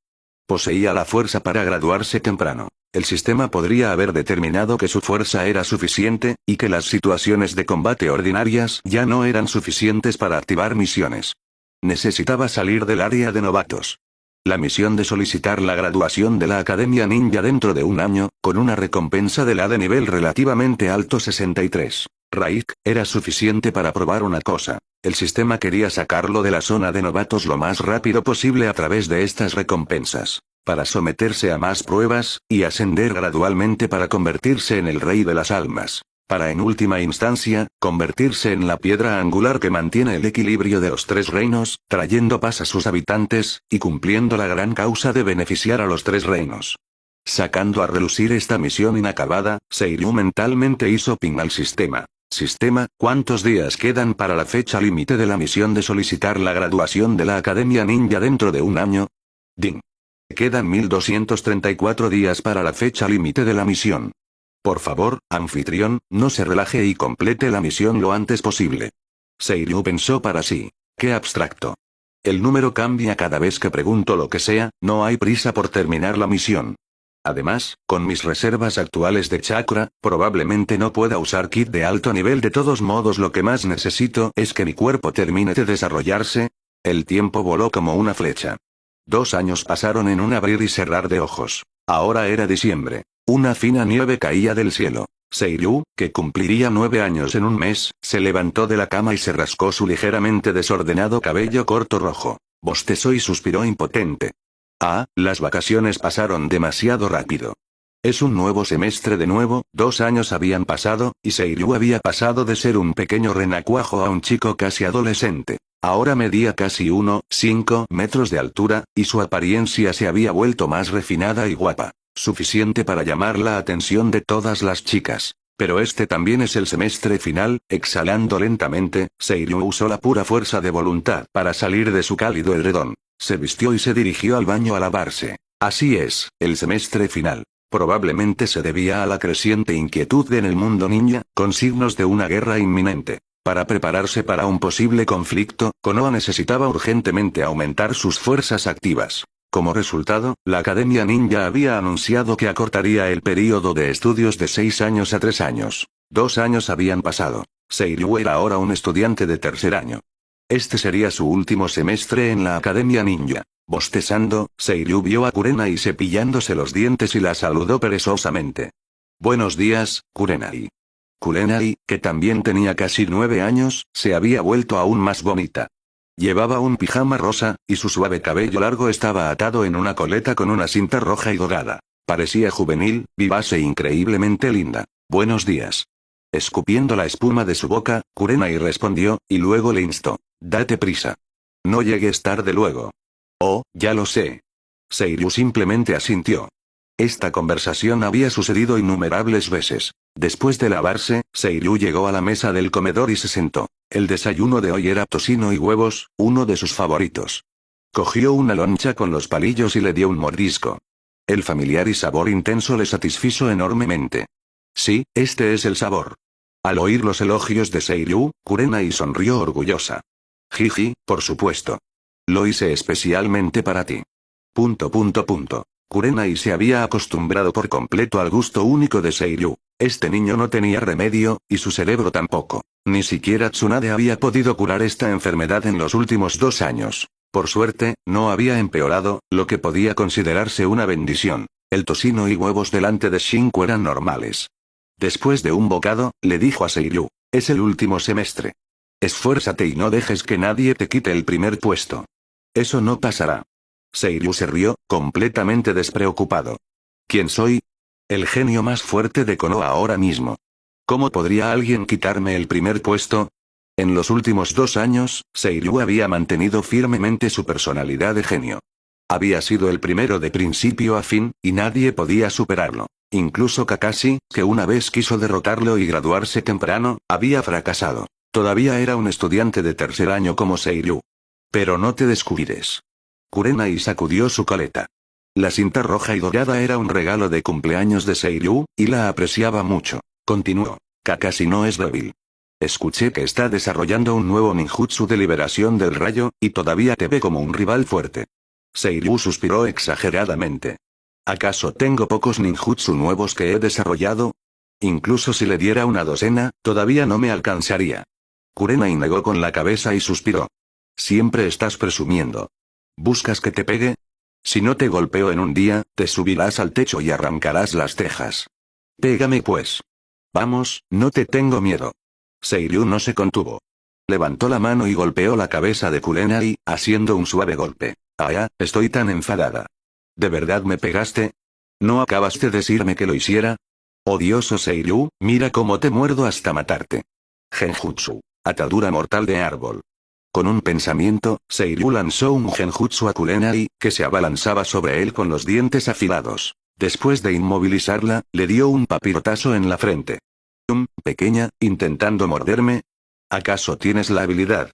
Poseía la fuerza para graduarse temprano. El sistema podría haber determinado que su fuerza era suficiente, y que las situaciones de combate ordinarias ya no eran suficientes para activar misiones. Necesitaba salir del área de novatos. La misión de solicitar la graduación de la Academia Ninja dentro de un año, con una recompensa de la de nivel relativamente alto 63. Raik, era suficiente para probar una cosa. El sistema quería sacarlo de la zona de novatos lo más rápido posible a través de estas recompensas, para someterse a más pruebas, y ascender gradualmente para convertirse en el rey de las almas. Para en última instancia, convertirse en la piedra angular que mantiene el equilibrio de los tres reinos, trayendo paz a sus habitantes, y cumpliendo la gran causa de beneficiar a los tres reinos. Sacando a relucir esta misión inacabada, Seiryu mentalmente hizo ping al sistema. Sistema, ¿cuántos días quedan para la fecha límite de la misión de solicitar la graduación de la Academia Ninja dentro de un año? Ding. Quedan 1234 días para la fecha límite de la misión. Por favor, anfitrión, no se relaje y complete la misión lo antes posible. Seiryu pensó para sí. Qué abstracto. El número cambia cada vez que pregunto lo que sea, no hay prisa por terminar la misión. Además, con mis reservas actuales de chakra, probablemente no pueda usar kit de alto nivel. De todos modos, lo que más necesito es que mi cuerpo termine de desarrollarse. El tiempo voló como una flecha. 2 años pasaron en un abrir y cerrar de ojos. Ahora era diciembre. Una fina nieve caía del cielo. Seiryu, que cumpliría 9 años en un mes, se levantó de la cama y se rascó su ligeramente desordenado cabello corto rojo. Bostezó y suspiró impotente. Ah, las vacaciones pasaron demasiado rápido. Es un nuevo semestre de nuevo. 2 años habían pasado, y Seiryu había pasado de ser un pequeño renacuajo a un chico casi adolescente. Ahora medía casi 1,5 metros de altura, y su apariencia se había vuelto más refinada y guapa. Suficiente para llamar la atención de todas las chicas. Pero este también es el semestre final. Exhalando lentamente, Seiryu usó la pura fuerza de voluntad para salir de su cálido edredón. Se vistió y se dirigió al baño a lavarse. Así es, el semestre final. Probablemente se debía a la creciente inquietud en el mundo ninja, con signos de una guerra inminente. Para prepararse para un posible conflicto, Konoha necesitaba urgentemente aumentar sus fuerzas activas. Como resultado, la Academia Ninja había anunciado que acortaría el período de estudios de 6 años a 3 años. 2 años habían pasado. Seiryu era ahora un estudiante de tercer año. Este sería su último semestre en la Academia Ninja. Bostezando, Seiryu vio a Kurenai cepillándose los dientes y la saludó perezosamente. Buenos días, Kurenai. Kurenai, que también tenía casi 9 años, se había vuelto aún más bonita. Llevaba un pijama rosa, y su suave cabello largo estaba atado en una coleta con una cinta roja y dorada. Parecía juvenil, vivaz e increíblemente linda. Buenos días. Escupiendo la espuma de su boca, Kurenai respondió, y luego le instó. Date prisa. No llegues tarde luego. Oh, ya lo sé. Seiryu simplemente asintió. Esta conversación había sucedido innumerables veces. Después de lavarse, Seiryu llegó a la mesa del comedor y se sentó. El desayuno de hoy era tocino y huevos, uno de sus favoritos. Cogió una loncha con los palillos y le dio un mordisco. El familiar y sabor intenso le satisfizo enormemente. Sí, este es el sabor. Al oír los elogios de Seiryu, Kurenai sonrió orgullosa. Jiji, por supuesto. Lo hice especialmente para ti. Kurenai se había acostumbrado por completo al gusto único de Seiryu. Este niño no tenía remedio, y su cerebro tampoco. Ni siquiera Tsunade había podido curar esta enfermedad en los últimos 2 años. Por suerte, no había empeorado, lo que podía considerarse una bendición. El tocino y huevos delante de Shinku eran normales. Después de un bocado, le dijo a Seiryu. Es el último semestre. Esfuérzate y no dejes que nadie te quite el primer puesto. Eso no pasará. Seiryu se rió, completamente despreocupado. ¿Quién soy? El genio más fuerte de Konoha ahora mismo. ¿Cómo podría alguien quitarme el primer puesto? En los últimos 2 años, Seiryu había mantenido firmemente su personalidad de genio. Había sido el primero de principio a fin, y nadie podía superarlo. Incluso Kakashi, que una vez quiso derrotarlo y graduarse temprano, había fracasado. Todavía era un estudiante de tercer año como Seiryu. Pero no te descuides. Kurenai sacudió su coleta. La cinta roja y dorada era un regalo de cumpleaños de Seiryu, y la apreciaba mucho. Continuó. Kakashi no es débil. Escuché que está desarrollando un nuevo ninjutsu de liberación del rayo, y todavía te ve como un rival fuerte. Seiryu suspiró exageradamente. ¿Acaso tengo pocos ninjutsu nuevos que he desarrollado? Incluso si le diera una docena, todavía no me alcanzaría. Kurenai negó con la cabeza y suspiró. Siempre estás presumiendo. ¿Buscas que te pegue? Si no te golpeo en un día, te subirás al techo y arrancarás las cejas. Pégame pues. Vamos, no te tengo miedo. Seiryu no se contuvo. Levantó la mano y golpeó la cabeza de Kurenai, haciendo un suave golpe. Ah, estoy tan enfadada. ¿De verdad me pegaste? ¿No acabas de decirme que lo hiciera? Odioso Seiryu, mira cómo te muerdo hasta matarte. Genjutsu. Atadura mortal de árbol. Con un pensamiento, Seiryu lanzó un genjutsu a Kurenai, que se abalanzaba sobre él con los dientes afilados. Después de inmovilizarla, le dio un papirotazo en la frente. Pequeña, intentando morderme. ¿Acaso tienes la habilidad?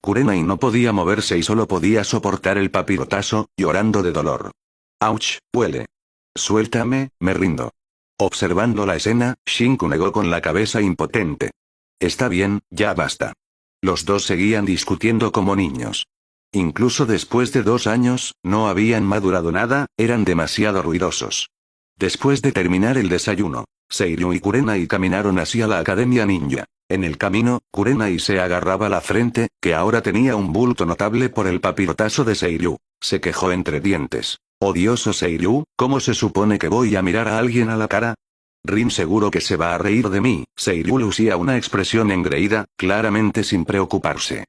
Kurenai no podía moverse y solo podía soportar el papirotazo, llorando de dolor. ¡Auch! Huele. Suéltame, me rindo. Observando la escena, Shinku negó con la cabeza impotente. Está bien, ya basta. Los dos seguían discutiendo como niños. Incluso después de 2 años, no habían madurado nada, eran demasiado ruidosos. Después de terminar el desayuno, Seiryu y Kurenai caminaron hacia la Academia Ninja. En el camino, Kurenai se agarraba la frente, que ahora tenía un bulto notable por el papirotazo de Seiryu. Se quejó entre dientes. Odioso Seiryu, ¿cómo se supone que voy a mirar a alguien a la cara? Rin seguro que se va a reír de mí. Seiryu lucía una expresión engreída, claramente sin preocuparse.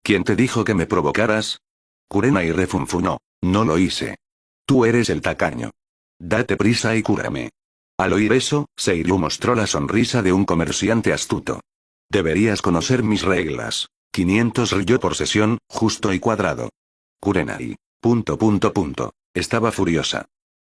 ¿Quién te dijo que me provocaras? Kurenai refunfuñó. No lo hice. Tú eres el tacaño. Date prisa y cúrame. Al oír eso, Seiryu mostró la sonrisa de un comerciante astuto. Deberías conocer mis reglas. 500 ryo por sesión, justo y cuadrado. Kurenai. Estaba furiosa.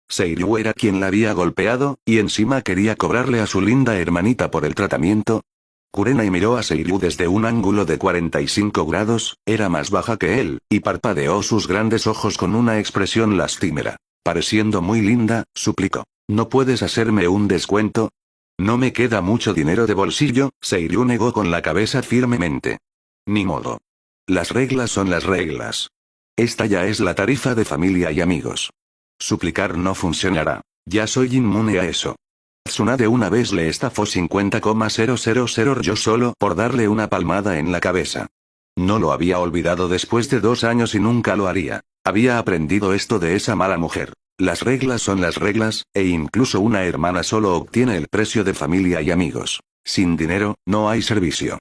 Seiryu era quien la había golpeado, y encima quería cobrarle a su linda hermanita por el tratamiento. Kurenai miró a Seiryu desde un ángulo de 45 grados, era más baja que él, y parpadeó sus grandes ojos con una expresión lastimera. Pareciendo muy linda, suplicó. ¿No puedes hacerme un descuento? No me queda mucho dinero de bolsillo. Seiryu negó con la cabeza firmemente. Ni modo. Las reglas son las reglas. Esta ya es la tarifa de familia y amigos. Suplicar no funcionará. Ya soy inmune a eso. Tsunade una vez le estafó 50,000 yo solo por darle una palmada en la cabeza. No lo había olvidado después de 2 años y nunca lo haría. Había aprendido esto de esa mala mujer. Las reglas son las reglas, e incluso una hermana solo obtiene el precio de familia y amigos. Sin dinero, no hay servicio.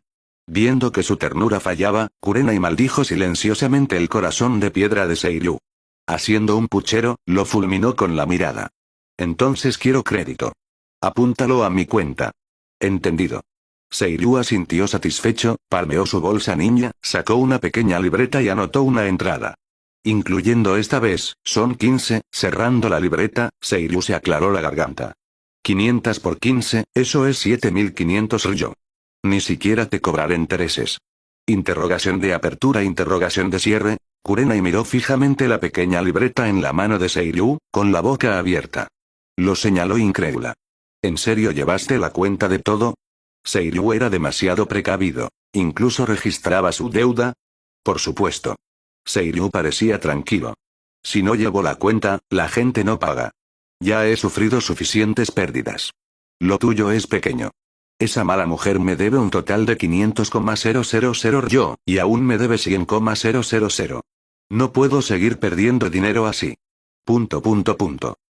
Viendo que su ternura fallaba, Kurenai maldijo silenciosamente el corazón de piedra de Seiryu. Haciendo un puchero, lo fulminó con la mirada. Entonces quiero crédito. Apúntalo a mi cuenta. Entendido. Seiryu asintió satisfecho, palmeó su bolsa ninja, sacó una pequeña libreta y anotó una entrada. Incluyendo esta vez, son 15, cerrando la libreta, Seiryu se aclaró la garganta. 500 por 15, eso es 7500 ryo. Ni siquiera te cobraré intereses. Interrogación de apertura, interrogación de cierre. Kurenai miró fijamente la pequeña libreta en la mano de Seiryu, con la boca abierta. Lo señaló incrédula. ¿En serio llevaste la cuenta de todo? Seiryu era demasiado precavido. ¿Incluso registraba su deuda? Por supuesto. Seiryu parecía tranquilo. Si no llevo la cuenta, la gente no paga. Ya he sufrido suficientes pérdidas. Lo tuyo es pequeño. Esa mala mujer me debe un total de 500,000 yo, y aún me debe 100,000. No puedo seguir perdiendo dinero así.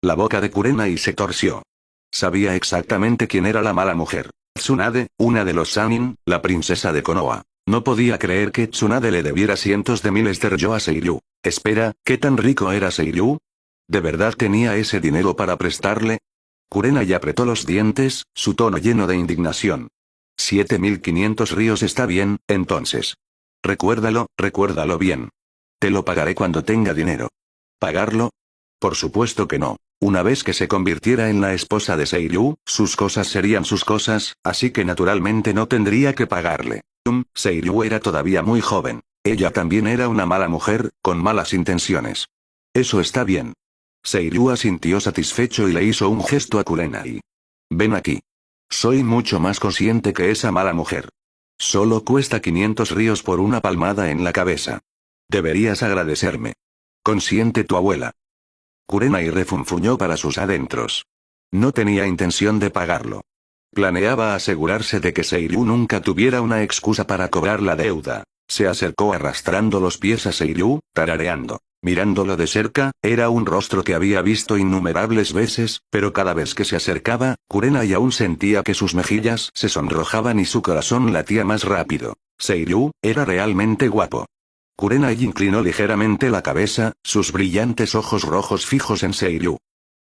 La boca de Kurenai se torció. Sabía exactamente quién era la mala mujer. Tsunade, una de los Sanin, la princesa de Konoha. No podía creer que Tsunade le debiera cientos de miles de ryo a Seiryu. Espera, ¿qué tan rico era Seiryu? ¿De verdad tenía ese dinero para prestarle? Kurenai apretó los dientes, su tono lleno de indignación. 7500 ríos está bien, entonces. Recuérdalo bien. Te lo pagaré cuando tenga dinero. ¿Pagarlo? Por supuesto que no. Una vez que se convirtiera en la esposa de Seiryu, sus cosas serían sus cosas, así que naturalmente no tendría que pagarle. Seiryu era todavía muy joven. Ella también era una mala mujer, con malas intenciones. Eso está bien. Seiryu asintió satisfecho y le hizo un gesto a Kurenai. Ven aquí. Soy mucho más consciente que esa mala mujer. Solo cuesta 500 ríos por una palmada en la cabeza. Deberías agradecerme. Consiente tu abuela. Kurenai refunfuñó para sus adentros. No tenía intención de pagarlo. Planeaba asegurarse de que Seiryu nunca tuviera una excusa para cobrar la deuda. Se acercó arrastrando los pies a Seiryu, tarareando. Mirándolo de cerca, era un rostro que había visto innumerables veces, pero cada vez que se acercaba, Kurenai aún sentía que sus mejillas se sonrojaban y su corazón latía más rápido. Seiryu era realmente guapo. Kurenai inclinó ligeramente la cabeza, sus brillantes ojos rojos fijos en Seiryu.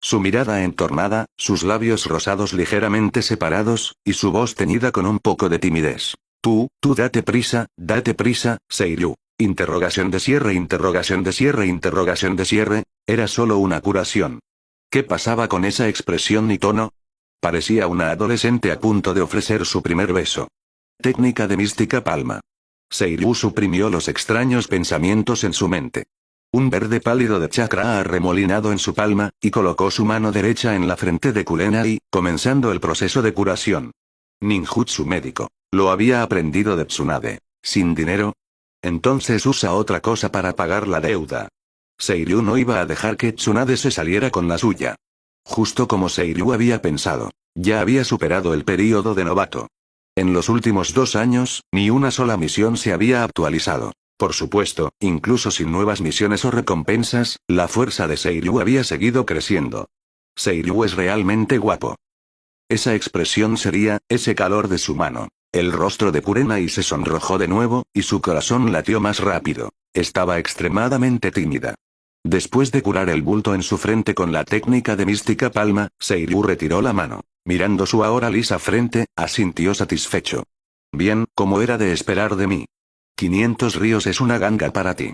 Su mirada entornada, sus labios rosados ligeramente separados, y su voz teñida con un poco de timidez. Tú date prisa, Seiryu. Interrogación de cierre, interrogación de cierre, interrogación de cierre. Era solo una curación. ¿Qué pasaba con esa expresión y tono? Parecía una adolescente a punto de ofrecer su primer beso. Técnica de mística palma. Seiryu suprimió los extraños pensamientos en su mente. Un verde pálido de chakra arremolinado en su palma, y colocó su mano derecha en la frente de Kurenai, comenzando el proceso de curación. Ninjutsu médico. Lo había aprendido de Tsunade. ¿Sin dinero? Entonces usa otra cosa para pagar la deuda. Seiryu no iba a dejar que Tsunade se saliera con la suya. Justo como Seiryu había pensado. Ya había superado el período de novato. En los últimos 2 años, ni una sola misión se había actualizado. Por supuesto, incluso sin nuevas misiones o recompensas, la fuerza de Seiryu había seguido creciendo. Seiryu es realmente guapo. Esa expresión sería, ese calor de su mano. El rostro de Kurenai se sonrojó de nuevo, y su corazón latió más rápido. Estaba extremadamente tímida. Después de curar el bulto en su frente con la técnica de mística palma, Seiryu retiró la mano. Mirando su ahora lisa frente, asintió satisfecho. Bien, como era de esperar de mí. 500 ríos es una ganga para ti.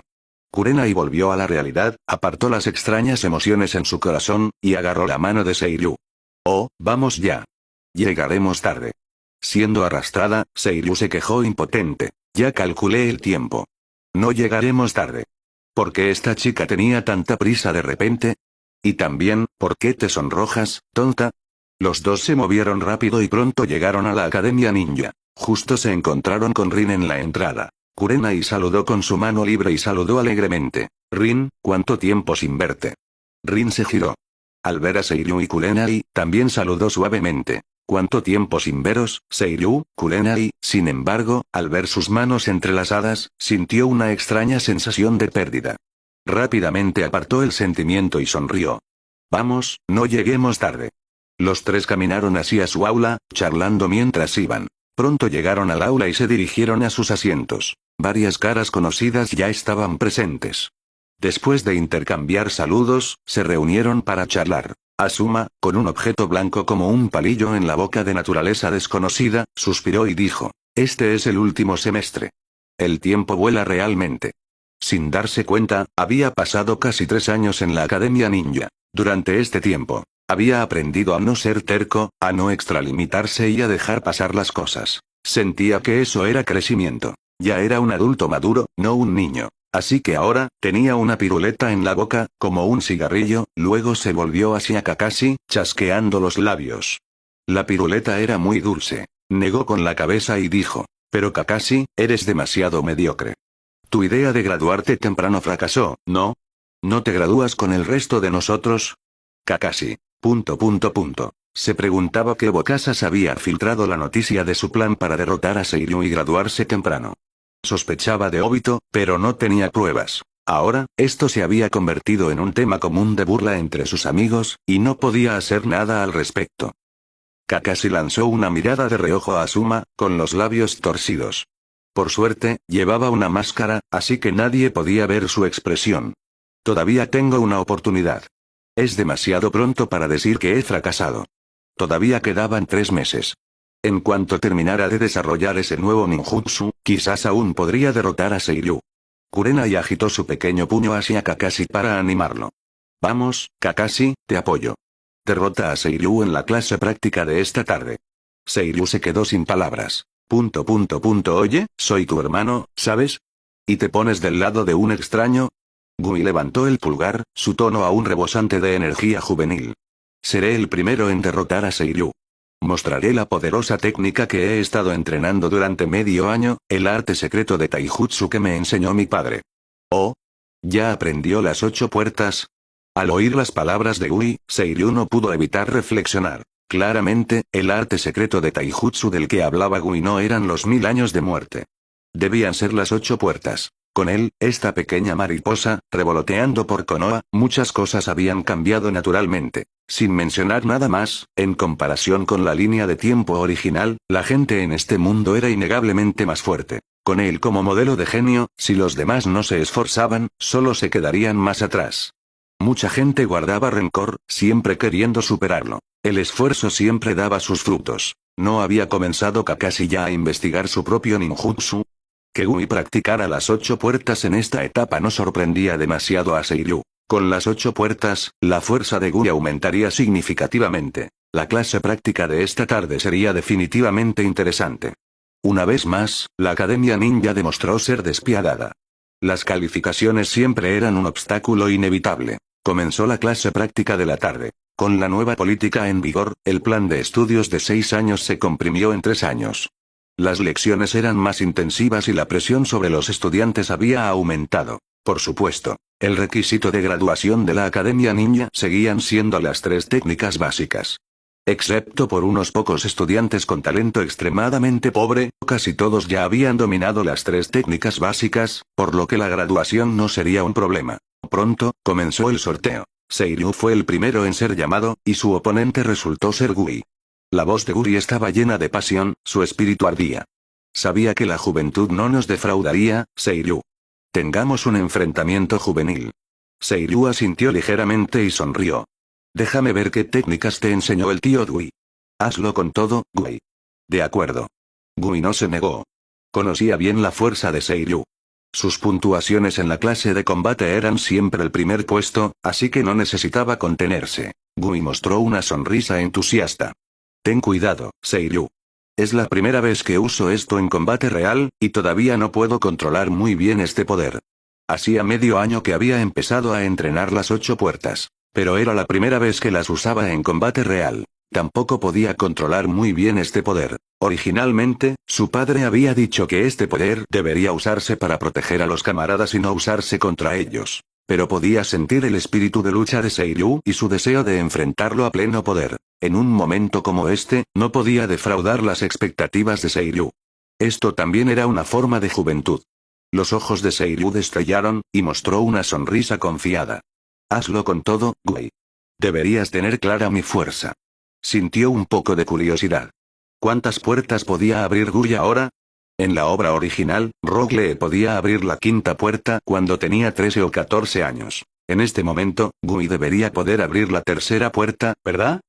Kurenai volvió a la realidad, apartó las extrañas emociones en su corazón, y agarró la mano de Seiryu. Oh, vamos ya. Llegaremos tarde. Siendo arrastrada, Seiryu se quejó impotente. Ya calculé el tiempo. No llegaremos tarde. ¿Por qué esta chica tenía tanta prisa de repente? Y también, ¿por qué te sonrojas, tonta? Los dos se movieron rápido y pronto llegaron a la Academia Ninja. Justo se encontraron con Rin en la entrada. Kurenai saludó con su mano libre y saludó alegremente. Rin, ¿cuánto tiempo sin verte? Rin se giró. Al ver a Seiryu y Kurenai, también saludó suavemente. ¿Cuánto tiempo sin veros, Seiryu? Kurenai, sin embargo, al ver sus manos entrelazadas, sintió una extraña sensación de pérdida. Rápidamente apartó el sentimiento y sonrió. Vamos, no lleguemos tarde. Los tres caminaron hacia su aula, charlando mientras iban. Pronto llegaron al aula y se dirigieron a sus asientos. Varias caras conocidas ya estaban presentes. Después de intercambiar saludos, se reunieron para charlar. Asuma, con un objeto blanco como un palillo en la boca de naturaleza desconocida, suspiró y dijo, este es el último semestre. El tiempo vuela realmente. Sin darse cuenta, había pasado casi 3 años en la Academia Ninja. Durante este tiempo, había aprendido a no ser terco, a no extralimitarse y a dejar pasar las cosas. Sentía que eso era crecimiento. Ya era un adulto maduro, no un niño. Así que ahora, tenía una piruleta en la boca, como un cigarrillo, luego se volvió hacia Kakashi, chasqueando los labios. La piruleta era muy dulce. Negó con la cabeza y dijo, pero Kakashi, eres demasiado mediocre. Tu idea de graduarte temprano fracasó, ¿no? ¿No te gradúas con el resto de nosotros? Kakashi. Se preguntaba qué bocazas había filtrado la noticia de su plan para derrotar a Seiryu y graduarse temprano. Sospechaba de Obito, pero no tenía pruebas. Ahora, esto se había convertido en un tema común de burla entre sus amigos, y no podía hacer nada al respecto. Kakashi lanzó una mirada de reojo a Asuma, con los labios torcidos. Por suerte, llevaba una máscara, así que nadie podía ver su expresión. Todavía tengo una oportunidad. Es demasiado pronto para decir que he fracasado. Todavía quedaban 3 meses. En cuanto terminara de desarrollar ese nuevo ninjutsu, quizás aún podría derrotar a Seiryu. Kurenai agitó su pequeño puño hacia Kakashi para animarlo. Vamos, Kakashi, te apoyo. Derrota a Seiryu en la clase práctica de esta tarde. Seiryu se quedó sin palabras. Oye, soy tu hermano, ¿sabes? ¿Y te pones del lado de un extraño? Gui levantó el pulgar, su tono aún rebosante de energía juvenil. Seré el primero en derrotar a Seiryu. Mostraré la poderosa técnica que he estado entrenando durante medio año, el arte secreto de Taijutsu que me enseñó mi padre. Oh. ¿Ya aprendió las 8 puertas? Al oír las palabras de Gui, Seiryu no pudo evitar reflexionar. Claramente, el arte secreto de Taijutsu del que hablaba Gui no eran los 1000 años de muerte. Debían ser las 8 puertas. Con él, esta pequeña mariposa, revoloteando por Konoha, muchas cosas habían cambiado naturalmente. Sin mencionar nada más, en comparación con la línea de tiempo original, la gente en este mundo era innegablemente más fuerte. Con él como modelo de genio, si los demás no se esforzaban, solo se quedarían más atrás. Mucha gente guardaba rencor, siempre queriendo superarlo. El esfuerzo siempre daba sus frutos. ¿No había comenzado Kakashi ya a investigar su propio ninjutsu? Que Gui practicara las 8 puertas en esta etapa no sorprendía demasiado a Seiryu. Con las 8 puertas, la fuerza de Gui aumentaría significativamente. La clase práctica de esta tarde sería definitivamente interesante. Una vez más, la Academia Ninja demostró ser despiadada. Las calificaciones siempre eran un obstáculo inevitable. Comenzó la clase práctica de la tarde. Con la nueva política en vigor, el plan de estudios de 6 años se comprimió en 3 años. Las lecciones eran más intensivas y la presión sobre los estudiantes había aumentado. Por supuesto, el requisito de graduación de la Academia Ninja seguían siendo las 3 técnicas básicas. Excepto por unos pocos estudiantes con talento extremadamente pobre, casi todos ya habían dominado las 3 técnicas básicas, por lo que la graduación no sería un problema. Pronto, comenzó el sorteo. Seiryu fue el primero en ser llamado, y su oponente resultó ser Gui. La voz de Gui estaba llena de pasión, su espíritu ardía. Sabía que la juventud no nos defraudaría, Seiryu. Tengamos un enfrentamiento juvenil. Seiryu asintió ligeramente y sonrió. Déjame ver qué técnicas te enseñó el tío Gui. Hazlo con todo, Gui. De acuerdo. Gui no se negó. Conocía bien la fuerza de Seiryu. Sus puntuaciones en la clase de combate eran siempre el primer puesto, así que no necesitaba contenerse. Gui mostró una sonrisa entusiasta. Ten cuidado, Seiryu. Es la primera vez que uso esto en combate real, y todavía no puedo controlar muy bien este poder. Hacía medio año que había empezado a entrenar las 8 puertas. Pero era la primera vez que las usaba en combate real. Tampoco podía controlar muy bien este poder. Originalmente, su padre había dicho que este poder debería usarse para proteger a los camaradas y no usarse contra ellos. Pero podía sentir el espíritu de lucha de Seiryu y su deseo de enfrentarlo a pleno poder. En un momento como este, no podía defraudar las expectativas de Seiryu. Esto también era una forma de juventud. Los ojos de Seiryu destellaron, y mostró una sonrisa confiada. Hazlo con todo, Gui. Deberías tener clara mi fuerza. Sintió un poco de curiosidad. ¿Cuántas puertas podía abrir Gui ahora? En la obra original, Rogue podía abrir la 5ª puerta cuando tenía 13 o 14 años. En este momento, Gui debería poder abrir la 3ª puerta, ¿verdad?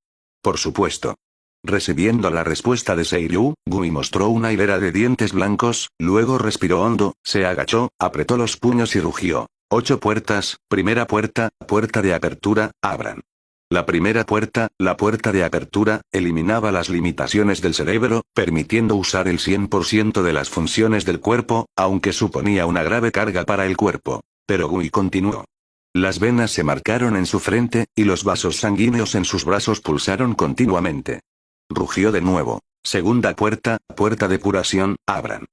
Por supuesto. Recibiendo la respuesta de Seiryu, Gui mostró una hilera de dientes blancos, luego respiró hondo, se agachó, apretó los puños y rugió. 8 puertas, primera puerta, puerta de apertura, abran. La primera puerta, la puerta de apertura, eliminaba las limitaciones del cerebro, permitiendo usar el 100% de las funciones del cuerpo, aunque suponía una grave carga para el cuerpo. Pero Gui continuó. Las venas se marcaron en su frente, y los vasos sanguíneos en sus brazos pulsaron continuamente. Rugió de nuevo. Segunda puerta, puerta de curación, abran.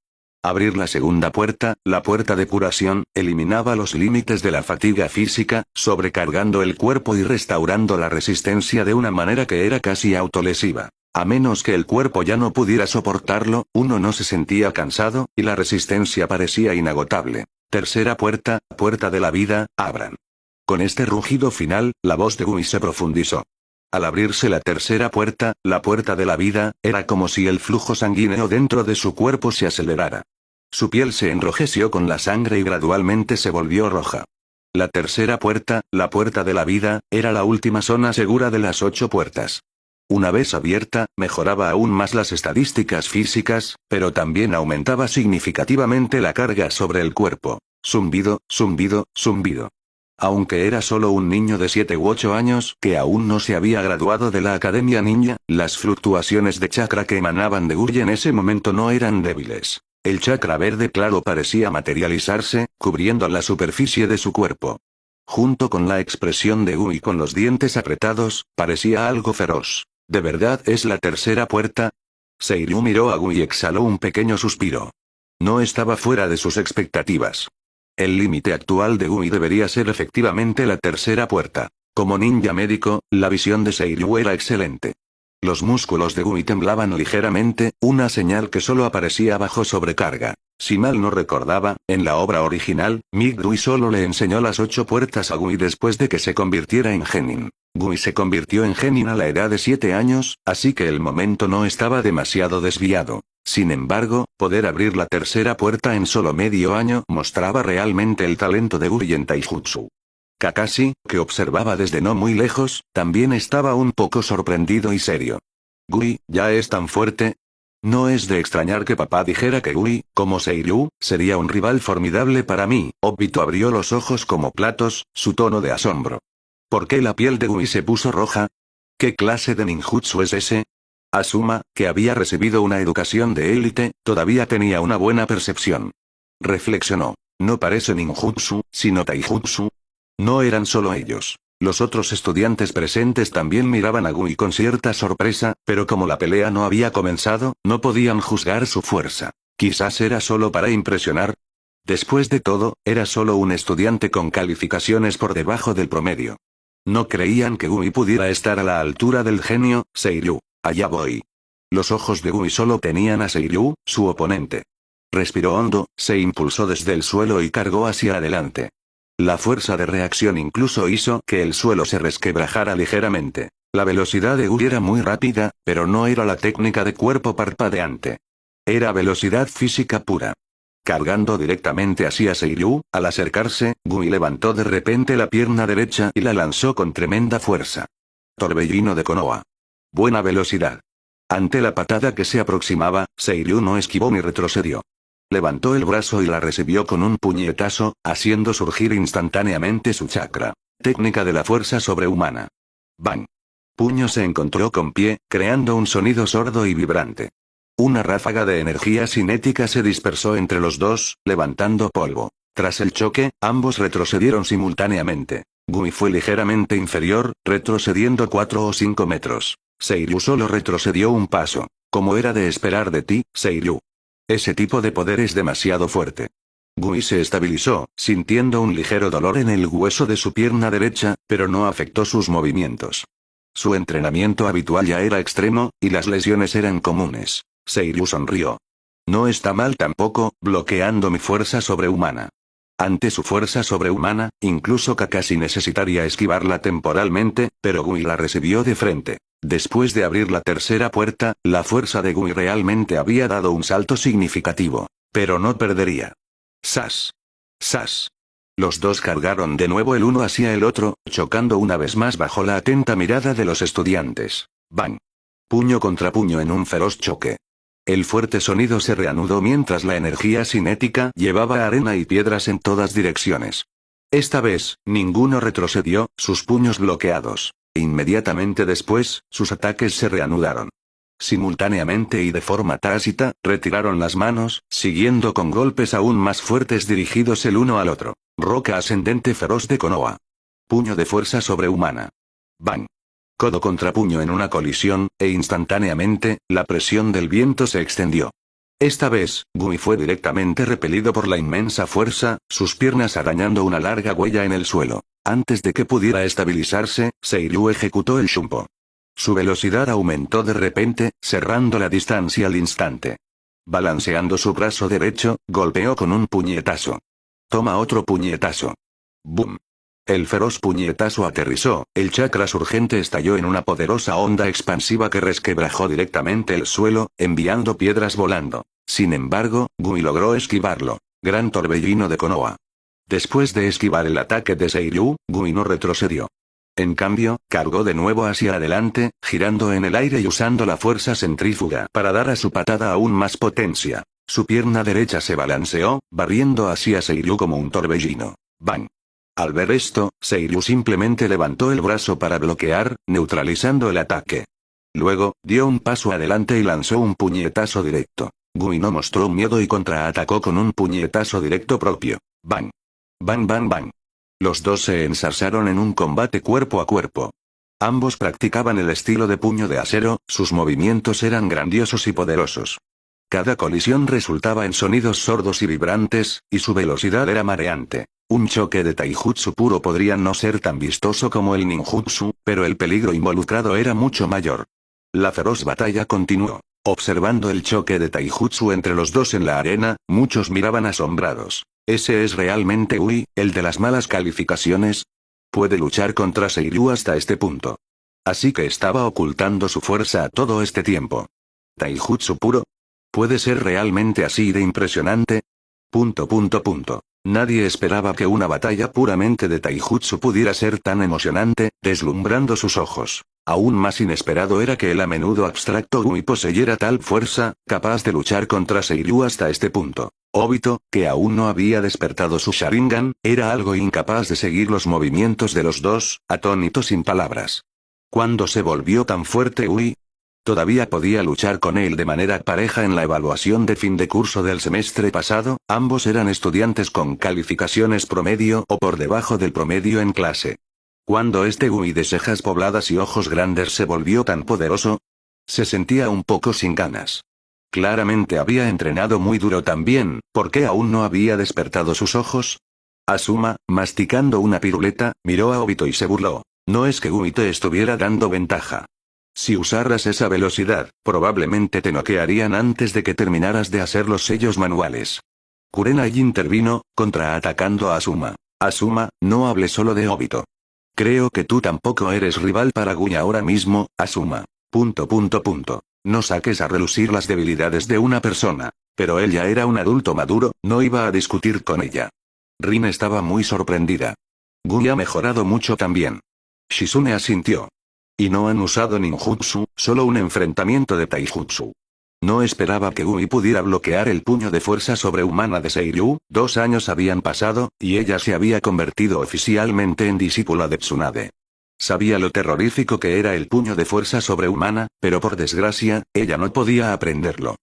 Abrir la segunda puerta, la puerta de curación, eliminaba los límites de la fatiga física, sobrecargando el cuerpo y restaurando la resistencia de una manera que era casi autolesiva. A menos que el cuerpo ya no pudiera soportarlo, uno no se sentía cansado, y la resistencia parecía inagotable. Tercera puerta, puerta de la vida, abran. Con este rugido final, la voz de Gui se profundizó. Al abrirse la tercera puerta, la puerta de la vida, era como si el flujo sanguíneo dentro de su cuerpo se acelerara. Su piel se enrojeció con la sangre y gradualmente se volvió roja. La tercera puerta, la puerta de la vida, era la última zona segura de las 8 puertas. Una vez abierta, mejoraba aún más las estadísticas físicas, pero también aumentaba significativamente la carga sobre el cuerpo. Zumbido, zumbido, zumbido. Aunque era solo un niño de 7 u 8 años que aún no se había graduado de la Academia Ninja, las fluctuaciones de chakra que emanaban de Gui en ese momento no eran débiles. El chakra verde claro parecía materializarse, cubriendo la superficie de su cuerpo. Junto con la expresión de Gui con los dientes apretados, parecía algo feroz. ¿De verdad es la tercera puerta? Seiryu miró a Gui y exhaló un pequeño suspiro. No estaba fuera de sus expectativas. El límite actual de Gui debería ser efectivamente la tercera puerta. Como ninja médico, la visión de Seiryu era excelente. Los músculos de Gui temblaban ligeramente, una señal que solo aparecía bajo sobrecarga. Si mal no recordaba, en la obra original, Migdui solo le enseñó las 8 puertas a Gui después de que se convirtiera en genin. Gui se convirtió en genin a la edad de 7 años, así que el momento no estaba demasiado desviado. Sin embargo, poder abrir la tercera puerta en solo medio año mostraba realmente el talento de Gui en Taijutsu. Kakashi, que observaba desde no muy lejos, también estaba un poco sorprendido y serio. ¿Gui, ya es tan fuerte? No es de extrañar que papá dijera que Gui, como Seiryu, sería un rival formidable para mí. Obito abrió los ojos como platos, su tono de asombro. ¿Por qué la piel de Gui se puso roja? ¿Qué clase de ninjutsu es ese? Asuma, que había recibido una educación de élite, todavía tenía una buena percepción. Reflexionó. No parece ninjutsu, sino taijutsu. No eran solo ellos. Los otros estudiantes presentes también miraban a Gui con cierta sorpresa, pero como la pelea no había comenzado, no podían juzgar su fuerza. Quizás era solo para impresionar. Después de todo, era solo un estudiante con calificaciones por debajo del promedio. No creían que Gui pudiera estar a la altura del genio, Seiryu. Allá voy. Los ojos de Gui solo tenían a Seiryu, su oponente. Respiró hondo, se impulsó desde el suelo y cargó hacia adelante. La fuerza de reacción incluso hizo que el suelo se resquebrajara ligeramente. La velocidad de Gui era muy rápida, pero no era la técnica de cuerpo parpadeante. Era velocidad física pura. Cargando directamente hacia Seiryu, al acercarse, Gui levantó de repente la pierna derecha y la lanzó con tremenda fuerza. Torbellino de Konoha. Buena velocidad. Ante la patada que se aproximaba, Seiryu no esquivó ni retrocedió. Levantó el brazo y la recibió con un puñetazo, haciendo surgir instantáneamente su chakra. Técnica de la fuerza sobrehumana. ¡Bang! Puño se encontró con pie, creando un sonido sordo y vibrante. Una ráfaga de energía cinética se dispersó entre los dos, levantando polvo. Tras el choque, ambos retrocedieron simultáneamente. Gui fue ligeramente inferior, retrocediendo 4 o 5 metros. Seiryu solo retrocedió un paso. Como era de esperar de ti, Seiryu. Ese tipo de poder es demasiado fuerte. Gui se estabilizó, sintiendo un ligero dolor en el hueso de su pierna derecha, pero no afectó sus movimientos. Su entrenamiento habitual ya era extremo, y las lesiones eran comunes. Seiryu sonrió. No está mal tampoco, bloqueando mi fuerza sobrehumana. Ante su fuerza sobrehumana, incluso Kakashi necesitaría esquivarla temporalmente, pero Gui la recibió de frente. Después de abrir la tercera puerta, la fuerza de Gui realmente había dado un salto significativo. Pero no perdería. ¡Sas! ¡Sas! Los dos cargaron de nuevo el uno hacia el otro, chocando una vez más bajo la atenta mirada de los estudiantes. ¡Bang! Puño contra puño en un feroz choque. El fuerte sonido se reanudó mientras la energía cinética llevaba arena y piedras en todas direcciones. Esta vez, ninguno retrocedió, sus puños bloqueados. Inmediatamente después, sus ataques se reanudaron. Simultáneamente y de forma tácita, retiraron las manos, siguiendo con golpes aún más fuertes dirigidos el uno al otro. Roca ascendente feroz de Konoha. Puño de fuerza sobrehumana. ¡Bang! Codo contra puño en una colisión, e instantáneamente, la presión del viento se extendió. Esta vez, Gui fue directamente repelido por la inmensa fuerza, sus piernas arañando una larga huella en el suelo. Antes de que pudiera estabilizarse, Seiryu ejecutó el Shumpo. Su velocidad aumentó de repente, cerrando la distancia al instante. Balanceando su brazo derecho, golpeó con un puñetazo. Toma otro puñetazo. ¡Bum! El feroz puñetazo aterrizó, el chakra surgente estalló en una poderosa onda expansiva que resquebrajó directamente el suelo, enviando piedras volando. Sin embargo, Gui logró esquivarlo. Gran torbellino de Konoha. Después de esquivar el ataque de Seiryu, Gui no retrocedió. En cambio, cargó de nuevo hacia adelante, girando en el aire y usando la fuerza centrífuga para dar a su patada aún más potencia. Su pierna derecha se balanceó, barriendo hacia Seiryu como un torbellino. ¡Bang! Al ver esto, Seiryu simplemente levantó el brazo para bloquear, neutralizando el ataque. Luego, dio un paso adelante y lanzó un puñetazo directo. Gui no mostró miedo y contraatacó con un puñetazo directo propio. ¡Bang! ¡Bang, bang, bang! Los dos se ensarzaron en un combate cuerpo a cuerpo. Ambos practicaban el estilo de puño de acero, sus movimientos eran grandiosos y poderosos. Cada colisión resultaba en sonidos sordos y vibrantes, y su velocidad era mareante. Un choque de taijutsu puro podría no ser tan vistoso como el ninjutsu, pero el peligro involucrado era mucho mayor. La feroz batalla continuó. Observando el choque de taijutsu entre los dos en la arena, muchos miraban asombrados. ¿Ese es realmente Ui, el de las malas calificaciones? Puede luchar contra Seiryu hasta este punto. Así que estaba ocultando su fuerza a todo este tiempo. ¿Taijutsu puro? ¿Puede ser realmente así de impresionante? Nadie esperaba que una batalla puramente de taijutsu pudiera ser tan emocionante, deslumbrando sus ojos. Aún más inesperado era que el a menudo abstracto Gui poseyera tal fuerza, capaz de luchar contra Seiryu hasta este punto. Obito, que aún no había despertado su Sharingan, era algo incapaz de seguir los movimientos de los dos, atónito sin palabras. ¿Cuándo se volvió tan fuerte Gui? Todavía podía luchar con él de manera pareja en la evaluación de fin de curso del semestre pasado, ambos eran estudiantes con calificaciones promedio o por debajo del promedio en clase. Cuando este Gui de cejas pobladas y ojos grandes se volvió tan poderoso, se sentía un poco sin ganas. Claramente había entrenado muy duro también, ¿por qué aún no había despertado sus ojos? Asuma, masticando una piruleta, miró a Obito y se burló. No es que Gui te estuviera dando ventaja. Si usaras esa velocidad, probablemente te noquearían antes de que terminaras de hacer los sellos manuales. Kurenai intervino, contraatacando a Asuma. Asuma, no hable solo de Obito. Creo que tú tampoco eres rival para Gui ahora mismo, Asuma. No saques a relucir las debilidades de una persona. Pero él ya era un adulto maduro, no iba a discutir con ella. Rin estaba muy sorprendida. Gui ha mejorado mucho también. Shizune asintió. Y no han usado ninjutsu, solo un enfrentamiento de taijutsu. No esperaba que Gui pudiera bloquear el puño de fuerza sobrehumana de Seiryu, 2 años habían pasado, y ella se había convertido oficialmente en discípula de Tsunade. Sabía lo terrorífico que era el puño de fuerza sobrehumana, pero por desgracia, ella no podía aprenderlo.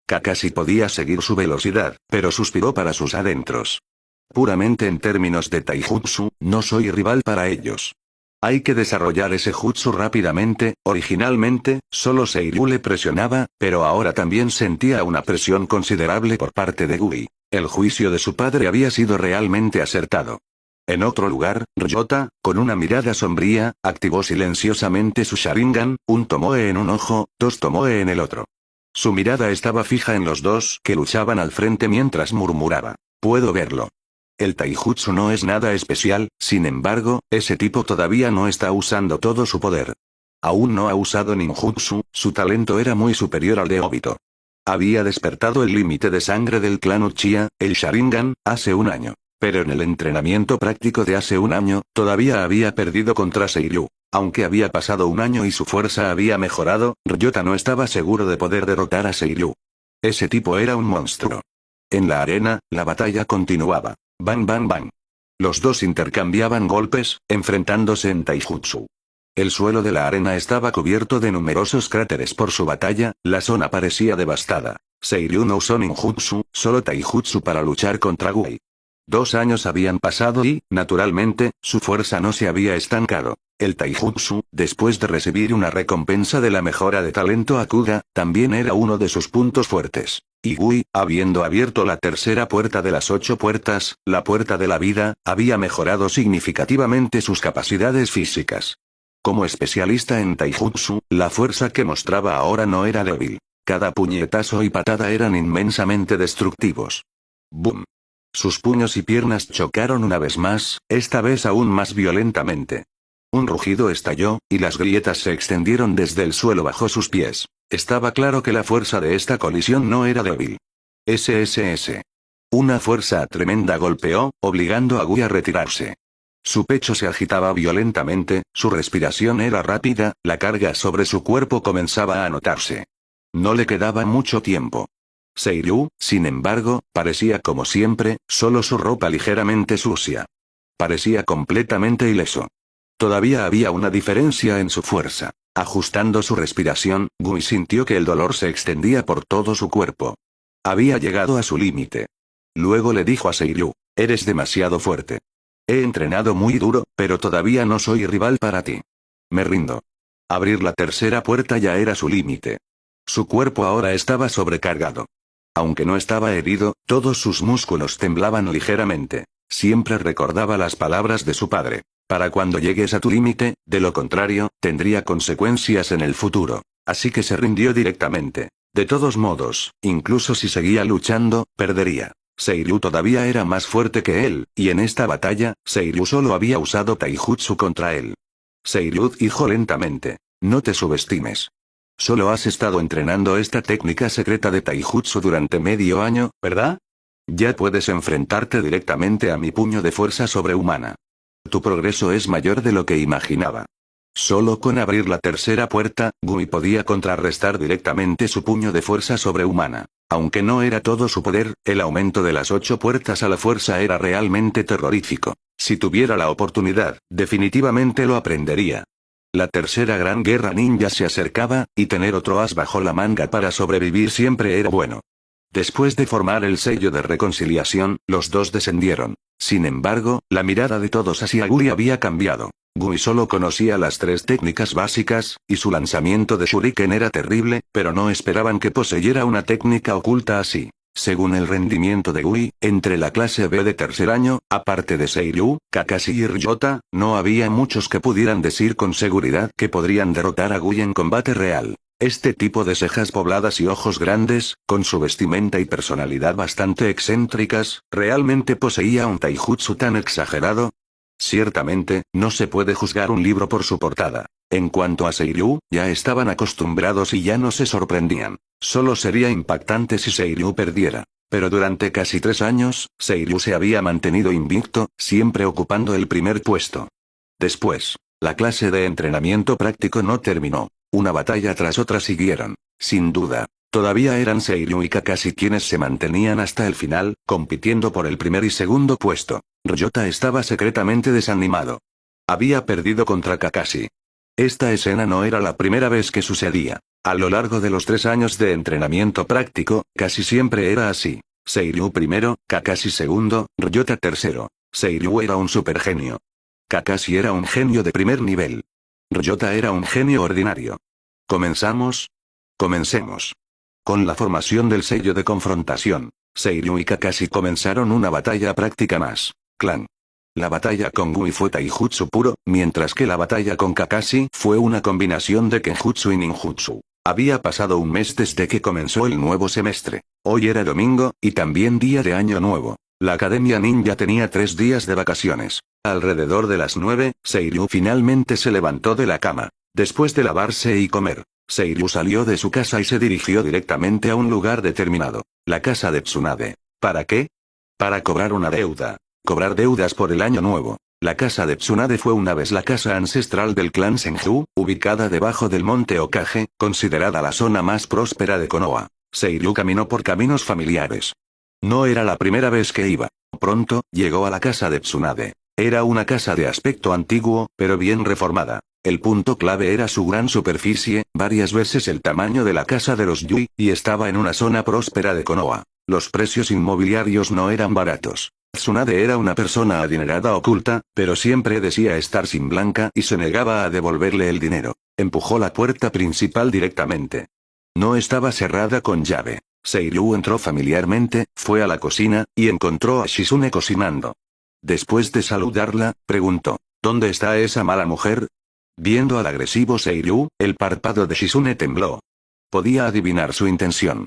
Kakashi podía seguir su velocidad, pero suspiró para sus adentros. Puramente en términos de taijutsu, no soy rival para ellos. Hay que desarrollar ese jutsu rápidamente, originalmente, solo Seiryu le presionaba, pero ahora también sentía una presión considerable por parte de Gui. El juicio de su padre había sido realmente acertado. En otro lugar, Ryota, con una mirada sombría, activó silenciosamente su Sharingan, un Tomoe en un ojo, 2 Tomoe en el otro. Su mirada estaba fija en los dos que luchaban al frente mientras murmuraba. Puedo verlo. El taijutsu no es nada especial, sin embargo, ese tipo todavía no está usando todo su poder. Aún no ha usado ninjutsu, su talento era muy superior al de Obito. Había despertado el límite de sangre del clan Uchiha, el Sharingan, hace un año. Pero en el entrenamiento práctico de hace un año, todavía había perdido contra Seiryu. Aunque había pasado un año y su fuerza había mejorado, Ryota no estaba seguro de poder derrotar a Seiryu. Ese tipo era un monstruo. En la arena, la batalla continuaba. Bang bang bang. Los dos intercambiaban golpes, enfrentándose en taijutsu. El suelo de la arena estaba cubierto de numerosos cráteres por su batalla, la zona parecía devastada. Seiryu no usó ninjutsu, solo taijutsu para luchar contra Gui. 2 años habían pasado y, naturalmente, su fuerza no se había estancado. El taijutsu, después de recibir una recompensa de la mejora de talento Akuga, también era uno de sus puntos fuertes. Y Gui, habiendo abierto la tercera puerta de las 8 puertas, la puerta de la vida, había mejorado significativamente sus capacidades físicas. Como especialista en taijutsu, la fuerza que mostraba ahora no era débil. Cada puñetazo y patada eran inmensamente destructivos. ¡Bum! Sus puños y piernas chocaron una vez más, esta vez aún más violentamente. Un rugido estalló, y las grietas se extendieron desde el suelo bajo sus pies. Estaba claro que la fuerza de esta colisión no era débil. SSS. Una fuerza tremenda golpeó, obligando a Gui a retirarse. Su pecho se agitaba violentamente, su respiración era rápida, la carga sobre su cuerpo comenzaba a notarse. No le quedaba mucho tiempo. Seiryu, sin embargo, parecía como siempre, solo su ropa ligeramente sucia. Parecía completamente ileso. Todavía había una diferencia en su fuerza. Ajustando su respiración, Gui sintió que el dolor se extendía por todo su cuerpo. Había llegado a su límite. Luego le dijo a Seiryu, eres demasiado fuerte. He entrenado muy duro, pero todavía no soy rival para ti. Me rindo. Abrir la tercera puerta ya era su límite. Su cuerpo ahora estaba sobrecargado. Aunque no estaba herido, todos sus músculos temblaban ligeramente. Siempre recordaba las palabras de su padre. Para cuando llegues a tu límite, de lo contrario, tendría consecuencias en el futuro. Así que se rindió directamente. De todos modos, incluso si seguía luchando, perdería. Seiryu todavía era más fuerte que él, y en esta batalla, Seiryu solo había usado taijutsu contra él. Seiryu dijo lentamente, no te subestimes. Solo has estado entrenando esta técnica secreta de taijutsu durante medio año, ¿verdad? Ya puedes enfrentarte directamente a mi puño de fuerza sobrehumana. Tu progreso es mayor de lo que imaginaba. Solo con abrir la tercera puerta, Gui podía contrarrestar directamente su puño de fuerza sobrehumana. Aunque no era todo su poder, el aumento de las 8 puertas a la fuerza era realmente terrorífico. Si tuviera la oportunidad, definitivamente lo aprendería. La tercera gran guerra ninja se acercaba, y tener otro as bajo la manga para sobrevivir siempre era bueno. Después de formar el sello de reconciliación, los dos descendieron. Sin embargo, la mirada de todos hacia Gui había cambiado. Gui solo conocía las 3 técnicas básicas, y su lanzamiento de shuriken era terrible, pero no esperaban que poseyera una técnica oculta así. Según el rendimiento de Gui, entre la clase B de tercer año, aparte de Seiryu, Kakashi y Ryota, no había muchos que pudieran decir con seguridad que podrían derrotar a Gui en combate real. Este tipo de cejas pobladas y ojos grandes, con su vestimenta y personalidad bastante excéntricas, ¿realmente poseía un taijutsu tan exagerado? Ciertamente, no se puede juzgar un libro por su portada. En cuanto a Seiryu, ya estaban acostumbrados y ya no se sorprendían. Solo sería impactante si Seiryu perdiera. Pero durante casi 3 años, Seiryu se había mantenido invicto, siempre ocupando el primer puesto. Después, la clase de entrenamiento práctico no terminó. Una batalla tras otra siguieron. Sin duda, todavía eran Seiryu y Kakashi quienes se mantenían hasta el final, compitiendo por el primer y segundo puesto. Ryota estaba secretamente desanimado. Había perdido contra Kakashi. Esta escena no era la primera vez que sucedía. A lo largo de los 3 años de entrenamiento práctico, casi siempre era así. Seiryu primero, Kakashi segundo, Ryota tercero. Seiryu era un supergenio. Kakashi era un genio de primer nivel. Ryota era un genio ordinario. ¿Comenzamos? Comencemos. Con la formación del sello de confrontación, Seiryu y Kakashi comenzaron una batalla práctica más. Clan. La batalla con Gui fue taijutsu puro, mientras que la batalla con Kakashi fue una combinación de kenjutsu y ninjutsu. Había pasado un mes desde que comenzó el nuevo semestre. Hoy era domingo, y también día de año nuevo. La Academia Ninja tenía 3 días de vacaciones. Alrededor de las 9, Seiryu finalmente se levantó de la cama. Después de lavarse y comer, Seiryu salió de su casa y se dirigió directamente a un lugar determinado. La casa de Tsunade. ¿Para qué? Para cobrar una deuda. Cobrar deudas por el año nuevo. La casa de Tsunade fue una vez la casa ancestral del clan Senju, ubicada debajo del monte Okage, considerada la zona más próspera de Konoha. Seiryu caminó por caminos familiares. No era la primera vez que iba. Pronto, llegó a la casa de Tsunade. Era una casa de aspecto antiguo, pero bien reformada. El punto clave era su gran superficie, varias veces el tamaño de la casa de los Yui, y estaba en una zona próspera de Konoha. Los precios inmobiliarios no eran baratos. Tsunade era una persona adinerada oculta, pero siempre decía estar sin Blanca y se negaba a devolverle el dinero. Empujó la puerta principal directamente. No estaba cerrada con llave. Seiryu entró familiarmente, fue a la cocina, y encontró a Shizune cocinando. Después de saludarla, preguntó, ¿dónde está esa mala mujer? Viendo al agresivo Seiryu, el párpado de Shizune tembló. Podía adivinar su intención.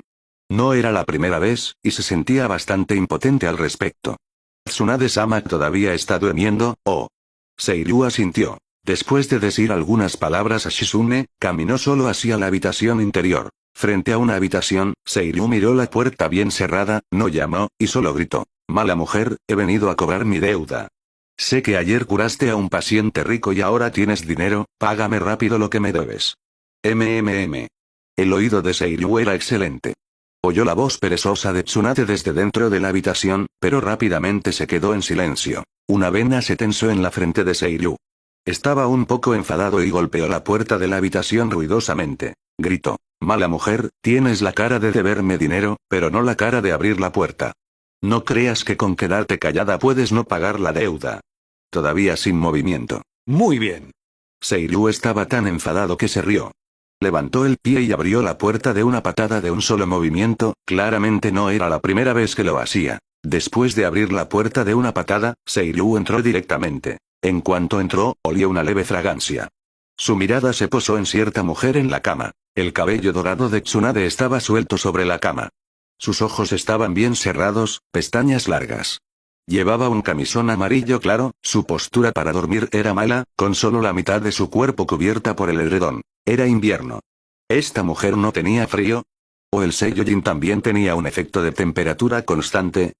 No era la primera vez, y se sentía bastante impotente al respecto. ¿Tsunade-sama todavía está durmiendo, oh? Seiryu asintió. Después de decir algunas palabras a Shizune, caminó solo hacia la habitación interior. Frente a una habitación, Seiryu miró la puerta bien cerrada, no llamó, y solo gritó, «Mala mujer, he venido a cobrar mi deuda. Sé que ayer curaste a un paciente rico y ahora tienes dinero, págame rápido lo que me debes». El oído de Seiryu era excelente. Oyó la voz perezosa de Tsunade desde dentro de la habitación, pero rápidamente se quedó en silencio. Una vena se tensó en la frente de Seiryu. Estaba un poco enfadado y golpeó la puerta de la habitación ruidosamente. Gritó: «Mala mujer, tienes la cara de deberme dinero, pero no la cara de abrir la puerta. No creas que con quedarte callada puedes no pagar la deuda». Todavía sin movimiento. Muy bien. Seiryu estaba tan enfadado que se rió. Levantó el pie y abrió la puerta de una patada de un solo movimiento, claramente no era la primera vez que lo hacía. Después de abrir la puerta de una patada, Seiryu entró directamente. En cuanto entró, olió una leve fragancia. Su mirada se posó en cierta mujer en la cama. El cabello dorado de Tsunade estaba suelto sobre la cama. Sus ojos estaban bien cerrados, pestañas largas. Llevaba un camisón amarillo claro, su postura para dormir era mala, con solo la mitad de su cuerpo cubierta por el edredón. Era invierno. ¿Esta mujer no tenía frío? ¿O el Seiyujin también tenía un efecto de temperatura constante?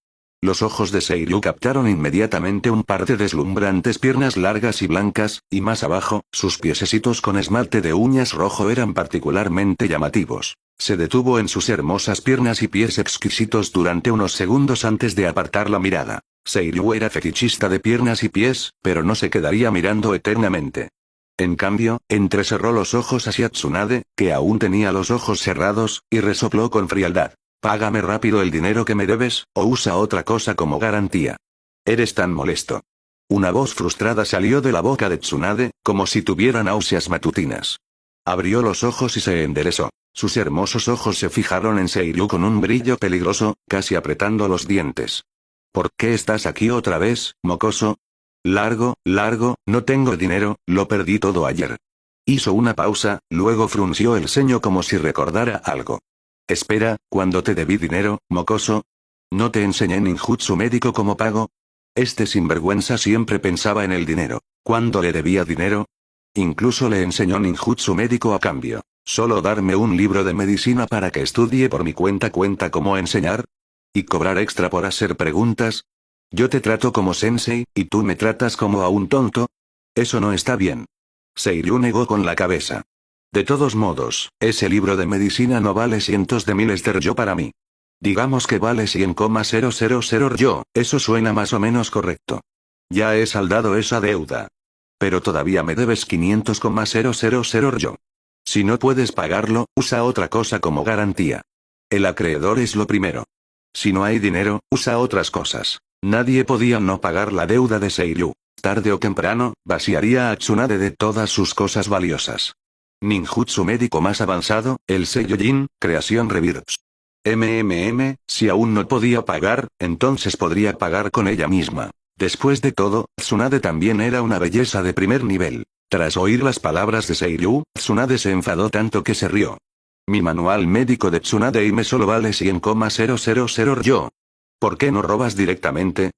Los ojos de Seiryu captaron inmediatamente un par de deslumbrantes piernas largas y blancas, y más abajo, sus piececitos con esmalte de uñas rojo eran particularmente llamativos. Se detuvo en sus hermosas piernas y pies exquisitos durante unos segundos antes de apartar la mirada. Seiryu era fetichista de piernas y pies, pero no se quedaría mirando eternamente. En cambio, entrecerró los ojos hacia Tsunade, que aún tenía los ojos cerrados, y resopló con frialdad: «Págame rápido el dinero que me debes, o usa otra cosa como garantía. Eres tan molesto». Una voz frustrada salió de la boca de Tsunade, como si tuviera náuseas matutinas. Abrió los ojos y se enderezó. Sus hermosos ojos se fijaron en Seiryu con un brillo peligroso, casi apretando los dientes. «¿Por qué estás aquí otra vez, mocoso?» «Largo, no tengo dinero, lo perdí todo ayer». Hizo una pausa, luego frunció el ceño como si recordara algo. «Espera, ¿cuándo te debí dinero, mocoso? ¿No te enseñé ninjutsu médico como pago?» Este sinvergüenza siempre pensaba en el dinero. ¿Cuándo le debía dinero? Incluso le enseñó ninjutsu médico a cambio. ¿Solo darme un libro de medicina para que estudie por mi cuenta cómo enseñar? ¿Y cobrar extra por hacer preguntas? Yo te trato como sensei, y tú me tratas como a un tonto. Eso no está bien. Seiryu negó con la cabeza. De todos modos, ese libro de medicina no vale cientos de miles de ryo para mí. Digamos que vale 100,000 ryo, eso suena más o menos correcto. Ya he saldado esa deuda. Pero todavía me debes 500,000 ryo. Si no puedes pagarlo, usa otra cosa como garantía. El acreedor es lo primero. Si no hay dinero, usa otras cosas. Nadie podía no pagar la deuda de Seiryu. Tarde o temprano, vaciaría a Tsunade de todas sus cosas valiosas. Ninjutsu médico más avanzado, el Seiyujin, creación Rebirth. Si aún no podía pagar, entonces podría pagar con ella misma. Después de todo, Tsunade también era una belleza de primer nivel. Tras oír las palabras de Seiryu, Tsunade se enfadó tanto que se rió. Mi manual médico de Tsunade Ime solo vale 100,000 ryo. ¿Por qué no robas directamente?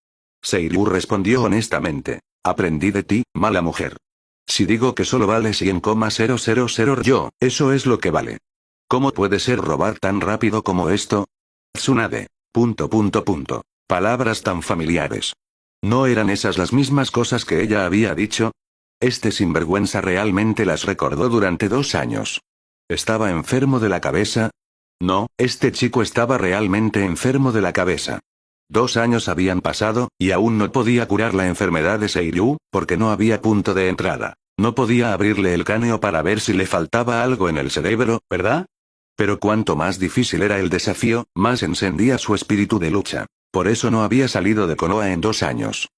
Seiryu respondió honestamente. Aprendí de ti, mala mujer. Si digo que solo vale 100,000 ryo, eso es lo que vale. ¿Cómo puede ser robar tan rápido como esto? Tsunade. Palabras tan familiares. ¿No eran esas las mismas cosas que ella había dicho? Este sinvergüenza realmente las recordó durante 2 años. ¿Estaba enfermo de la cabeza? No, este chico estaba realmente enfermo de la cabeza. 2 años habían pasado, y aún no podía curar la enfermedad de Seiryu, porque no había punto de entrada. No podía abrirle el cráneo para ver si le faltaba algo en el cerebro, ¿verdad? Pero cuanto más difícil era el desafío, más encendía su espíritu de lucha. Por eso no había salido de Konoha en 2 años.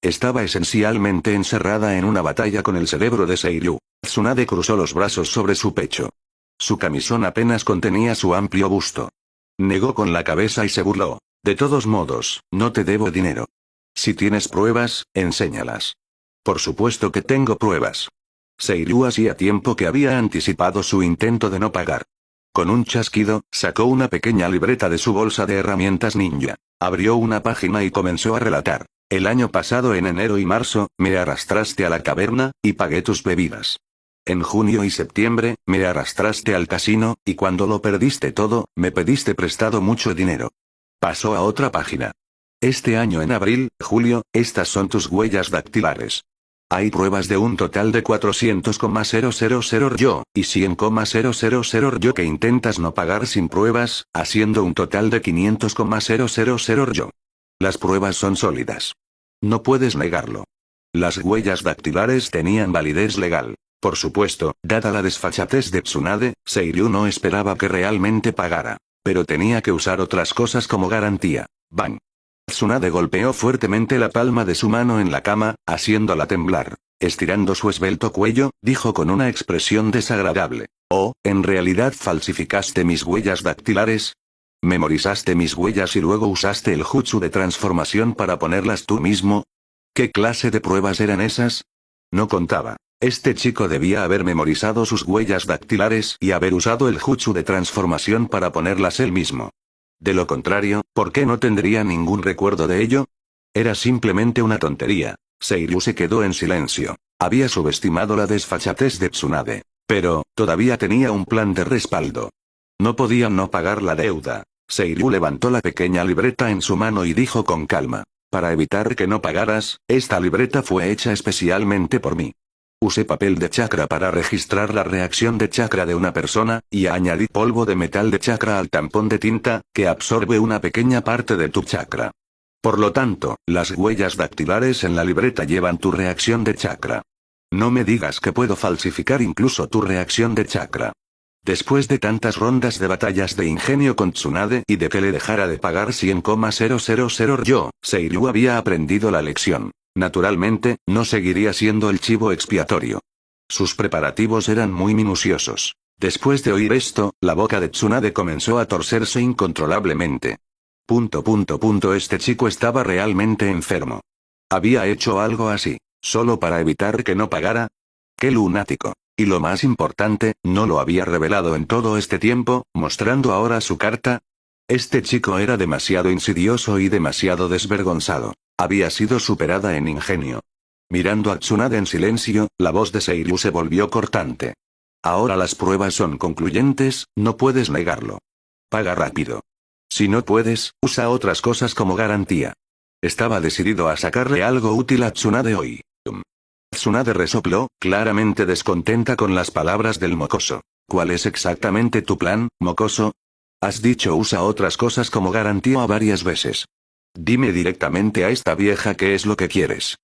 Estaba esencialmente encerrada en una batalla con el cerebro de Seiryu. Tsunade cruzó los brazos sobre su pecho. Su camisón apenas contenía su amplio busto. Negó con la cabeza y se burló. De todos modos, no te debo dinero. Si tienes pruebas, enséñalas. Por supuesto que tengo pruebas. Seiryu hacía tiempo que había anticipado su intento de no pagar. Con un chasquido, sacó una pequeña libreta de su bolsa de herramientas ninja. Abrió una página y comenzó a relatar. El año pasado en enero y marzo, me arrastraste a la caverna, y pagué tus bebidas. En junio y septiembre, me arrastraste al casino, y cuando lo perdiste todo, me pediste prestado mucho dinero. Pasó a otra página. Este año en abril, julio, estas son tus huellas dactilares. Hay pruebas de un total de 400,000 yo, y 100,000 yo que intentas no pagar sin pruebas, haciendo un total de 500,000 yo. Las pruebas son sólidas. No puedes negarlo. Las huellas dactilares tenían validez legal. Por supuesto, dada la desfachatez de Tsunade, Seiryu no esperaba que realmente pagara. Pero tenía que usar otras cosas como garantía. ¡Bang! Tsunade golpeó fuertemente la palma de su mano en la cama, haciéndola temblar. Estirando su esbelto cuello, dijo con una expresión desagradable. «Oh, ¿en realidad falsificaste mis huellas dactilares? ¿Memorizaste mis huellas y luego usaste el jutsu de transformación para ponerlas tú mismo? ¿Qué clase de pruebas eran esas?» No contaba. Este chico debía haber memorizado sus huellas dactilares y haber usado el jutsu de transformación para ponerlas él mismo. De lo contrario, ¿por qué no tendría ningún recuerdo de ello? Era simplemente una tontería. Seiryu se quedó en silencio. Había subestimado la desfachatez de Tsunade. Pero, todavía tenía un plan de respaldo. No podía no pagar la deuda. Seiryu levantó la pequeña libreta en su mano y dijo con calma. Para evitar que no pagaras, esta libreta fue hecha especialmente por mí. Usé papel de chakra para registrar la reacción de chakra de una persona, y añadí polvo de metal de chakra al tampón de tinta, que absorbe una pequeña parte de tu chakra. Por lo tanto, las huellas dactilares en la libreta llevan tu reacción de chakra. No me digas que puedo falsificar incluso tu reacción de chakra. Después de tantas rondas de batallas de ingenio con Tsunade y de que le dejara de pagar 100,000 yo, Seiryu había aprendido la lección. Naturalmente, no seguiría siendo el chivo expiatorio. Sus preparativos eran muy minuciosos. Después de oír esto, la boca de Tsunade comenzó a torcerse incontrolablemente. Este chico estaba realmente enfermo. Había hecho algo así, solo para evitar que no pagara. ¡Qué lunático! Y lo más importante, no lo había revelado en todo este tiempo, mostrando ahora su carta. Este chico era demasiado insidioso y demasiado desvergonzado. Había sido superada en ingenio. Mirando a Tsunade en silencio, la voz de Seiryu se volvió cortante. Ahora las pruebas son concluyentes, no puedes negarlo. Paga rápido. Si no puedes, usa otras cosas como garantía. Estaba decidido a sacarle algo útil a Tsunade hoy. Tsunade resopló, claramente descontenta con las palabras del mocoso. ¿Cuál es exactamente tu plan, mocoso? Has dicho usa otras cosas como garantía varias veces. Dime directamente a esta vieja qué es lo que quieres.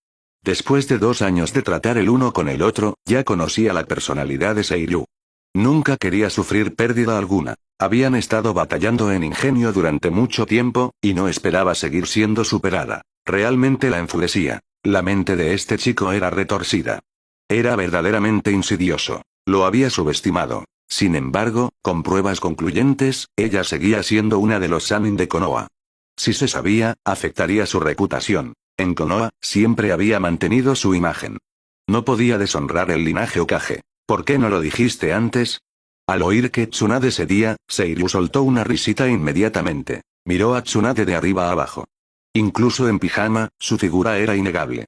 Después de 2 años de tratar el uno con el otro, ya conocía la personalidad de Seiryu. Nunca quería sufrir pérdida alguna. Habían estado batallando en ingenio durante mucho tiempo, y no esperaba seguir siendo superada. Realmente la enfurecía. La mente de este chico era retorcida. Era verdaderamente insidioso. Lo había subestimado. Sin embargo, con pruebas concluyentes, ella seguía siendo una de los Sannin de Konoha. Si se sabía, afectaría su reputación. En Konoha, siempre había mantenido su imagen. No podía deshonrar el linaje Hokage. ¿Por qué no lo dijiste antes? Al oír que Tsunade cedía, Seiryu soltó una risita inmediatamente. Miró a Tsunade de arriba a abajo. Incluso en pijama, su figura era innegable.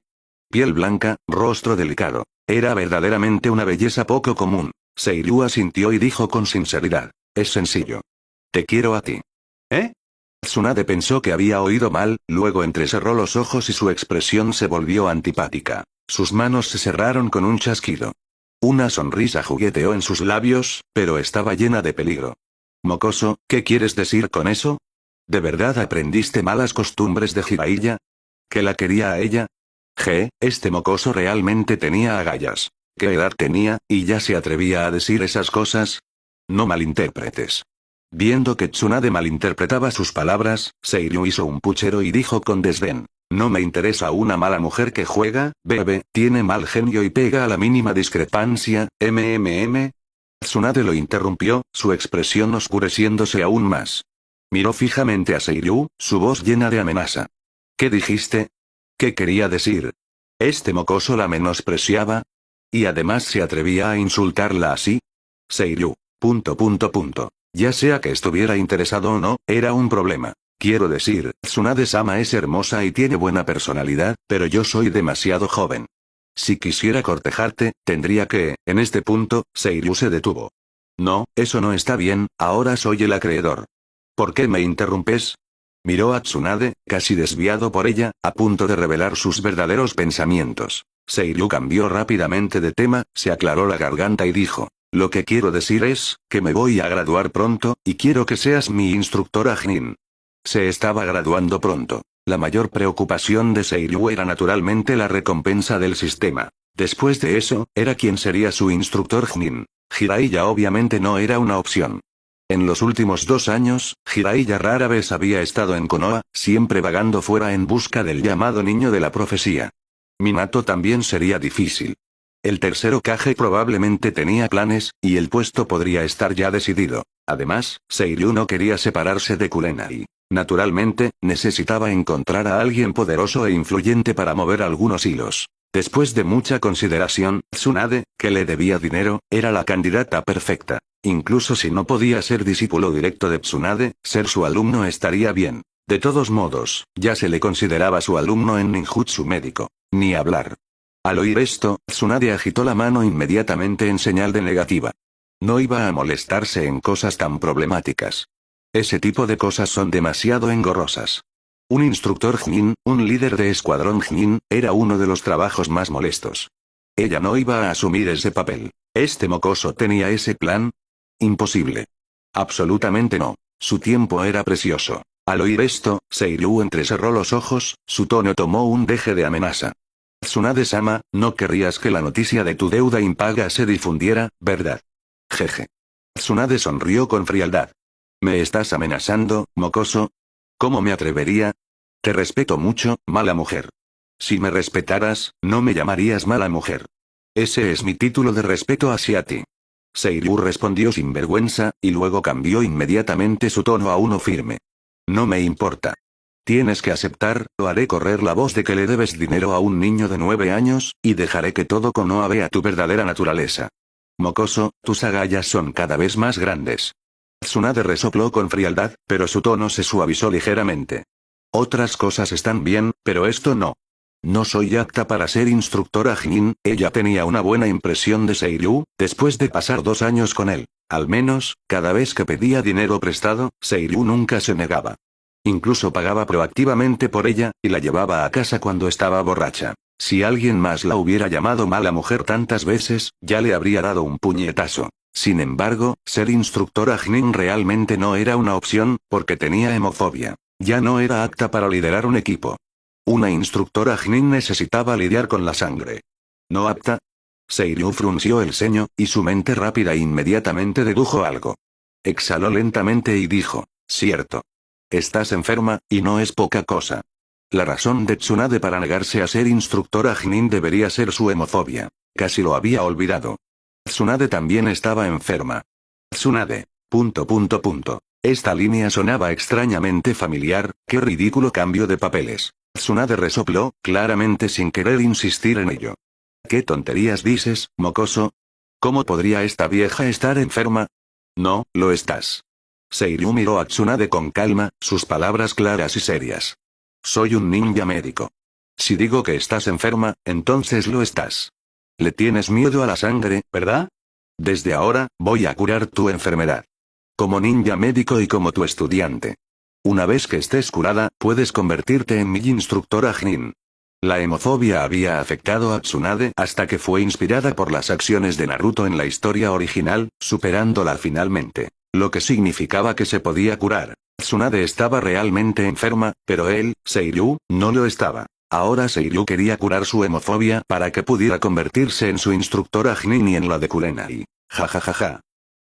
Piel blanca, rostro delicado. Era verdaderamente una belleza poco común. Seiryu asintió y dijo con sinceridad. Es sencillo. Te quiero a ti. ¿Eh? Tsunade pensó que había oído mal, luego entrecerró los ojos y su expresión se volvió antipática. Sus manos se cerraron con un chasquido. Una sonrisa jugueteó en sus labios, pero estaba llena de peligro. Mocoso, ¿qué quieres decir con eso? ¿De verdad aprendiste malas costumbres de Jiraiya? ¿Que la quería a ella? Este mocoso realmente tenía agallas. ¿Qué edad tenía, y ya se atrevía a decir esas cosas? No malinterpretes. Viendo que Tsunade malinterpretaba sus palabras, Seiryu hizo un puchero y dijo con desdén. No me interesa una mala mujer que juega, bebe, tiene mal genio y pega a la mínima discrepancia, Tsunade lo interrumpió, su expresión oscureciéndose aún más. Miró fijamente a Seiryu, su voz llena de amenaza. ¿Qué dijiste? ¿Qué quería decir? ¿Este mocoso la menospreciaba? ¿Y además se atrevía a insultarla así? Seiryu. Ya sea que estuviera interesado o no, era un problema. Quiero decir, Tsunade-sama es hermosa y tiene buena personalidad, pero yo soy demasiado joven. Si quisiera cortejarte, tendría que, en este punto, Seiryu se detuvo. No, eso no está bien, ahora soy el acreedor. ¿Por qué me interrumpes? Miró a Tsunade, casi desviado por ella, a punto de revelar sus verdaderos pensamientos. Seiryu cambió rápidamente de tema, se aclaró la garganta y dijo: lo que quiero decir es, que me voy a graduar pronto, y quiero que seas mi instructora Jnin. Se estaba graduando pronto. La mayor preocupación de Seiryu era naturalmente la recompensa del sistema. Después de eso, era quien sería su instructor Jnin. Jiraiya obviamente no era una opción. En los últimos 2 años, Jiraiya rara vez había estado en Konoha, siempre vagando fuera en busca del llamado niño de la profecía. Minato también sería difícil. El tercer Hokage probablemente tenía planes, y el puesto podría estar ya decidido. Además, Seiryu no quería separarse de Kurenai. Naturalmente, necesitaba encontrar a alguien poderoso e influyente para mover algunos hilos. Después de mucha consideración, Tsunade, que le debía dinero, era la candidata perfecta. Incluso si no podía ser discípulo directo de Tsunade, ser su alumno estaría bien. De todos modos, ya se le consideraba su alumno en ninjutsu médico. Ni hablar. Al oír esto, Tsunade agitó la mano inmediatamente en señal de negativa. No iba a molestarse en cosas tan problemáticas. Ese tipo de cosas son demasiado engorrosas. Un instructor Jnin, un líder de escuadrón Jnin, era uno de los trabajos más molestos. Ella no iba a asumir ese papel. ¿Este mocoso tenía ese plan? Imposible. Absolutamente no. Su tiempo era precioso. Al oír esto, Seiryu entrecerró los ojos, su tono tomó un deje de amenaza. Tsunade-sama, no querrías que la noticia de tu deuda impaga se difundiera, ¿verdad? Jeje. Tsunade sonrió con frialdad. ¿Me estás amenazando, mocoso? ¿Cómo me atrevería? Te respeto mucho, mala mujer. Si me respetaras, no me llamarías mala mujer. Ese es mi título de respeto hacia ti. Seiryu respondió sin vergüenza, y luego cambió inmediatamente su tono a uno firme. No me importa. Tienes que aceptar, o haré correr la voz de que le debes dinero a un niño de 9 años, y dejaré que todo Konoha vea tu verdadera naturaleza. Mocoso, tus agallas son cada vez más grandes. Tsunade resopló con frialdad, pero su tono se suavizó ligeramente. Otras cosas están bien, pero esto no. No soy apta para ser instructora Jnin. Ella tenía una buena impresión de Seiryu, después de pasar 2 años con él. Al menos, cada vez que pedía dinero prestado, Seiryu nunca se negaba. Incluso pagaba proactivamente por ella, y la llevaba a casa cuando estaba borracha. Si alguien más la hubiera llamado mala mujer tantas veces, ya le habría dado un puñetazo. Sin embargo, ser instructora Jnin realmente no era una opción, porque tenía hemofobia. Ya no era apta para liderar un equipo. Una instructora Jnin necesitaba lidiar con la sangre. ¿No apta? Seiryu frunció el ceño, y su mente rápida inmediatamente dedujo algo. Exhaló lentamente y dijo: cierto. Estás enferma, y no es poca cosa. La razón de Tsunade para negarse a ser instructora Jnin debería ser su hemofobia. Casi lo había olvidado. Tsunade también estaba enferma. Tsunade. ... Esta línea sonaba extrañamente familiar. Qué ridículo cambio de papeles. Tsunade resopló, claramente sin querer insistir en ello. ¿Qué tonterías dices, mocoso? ¿Cómo podría esta vieja estar enferma? No, lo estás. Seiryu miró a Tsunade con calma, sus palabras claras y serias. Soy un ninja médico. Si digo que estás enferma, entonces lo estás. Le tienes miedo a la sangre, ¿verdad? Desde ahora, voy a curar tu enfermedad. Como ninja médico y como tu estudiante. Una vez que estés curada, puedes convertirte en mi instructora Jnin. La hemofobia había afectado a Tsunade hasta que fue inspirada por las acciones de Naruto en la historia original, superándola finalmente. Lo que significaba que se podía curar. Tsunade estaba realmente enferma, pero él, Seiryu, no lo estaba. Ahora Seiryu quería curar su hemofobia para que pudiera convertirse en su instructora Jnin y en la de Kurenai. Ja.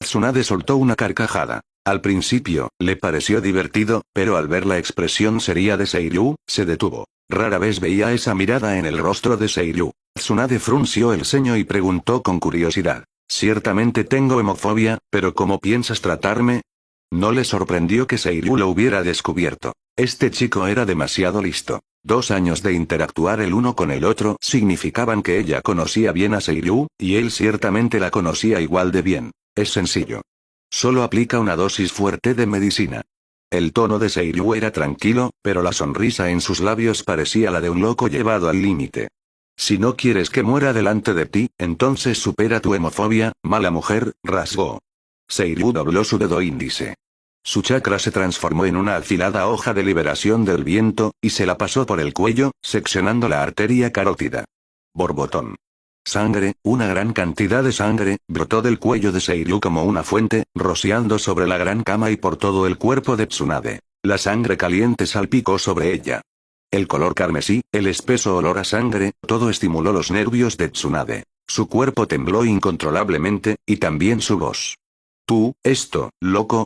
Tsunade soltó una carcajada. Al principio, le pareció divertido, pero al ver la expresión seria de Seiryu, se detuvo. Rara vez veía esa mirada en el rostro de Seiryu. Tsunade frunció el ceño y preguntó con curiosidad. Ciertamente tengo hemofobia, pero ¿cómo piensas tratarme? No le sorprendió que Seiryu lo hubiera descubierto. Este chico era demasiado listo. 2 años de interactuar el uno con el otro significaban que ella conocía bien a Seiryu, y él ciertamente la conocía igual de bien. Es sencillo. Solo aplica una dosis fuerte de medicina. El tono de Seiryu era tranquilo, pero la sonrisa en sus labios parecía la de un loco llevado al límite. Si no quieres que muera delante de ti, entonces supera tu hemofobia, mala mujer, rasgó. Seiryu dobló su dedo índice. Su chakra se transformó en una afilada hoja de liberación del viento, y se la pasó por el cuello, seccionando la arteria carótida. Borbotón. Sangre, una gran cantidad de sangre, brotó del cuello de Seiryu como una fuente, rociando sobre la gran cama y por todo el cuerpo de Tsunade. La sangre caliente salpicó sobre ella. El color carmesí, el espeso olor a sangre, todo estimuló los nervios de Tsunade. Su cuerpo tembló incontrolablemente, y también su voz. Tú, loco.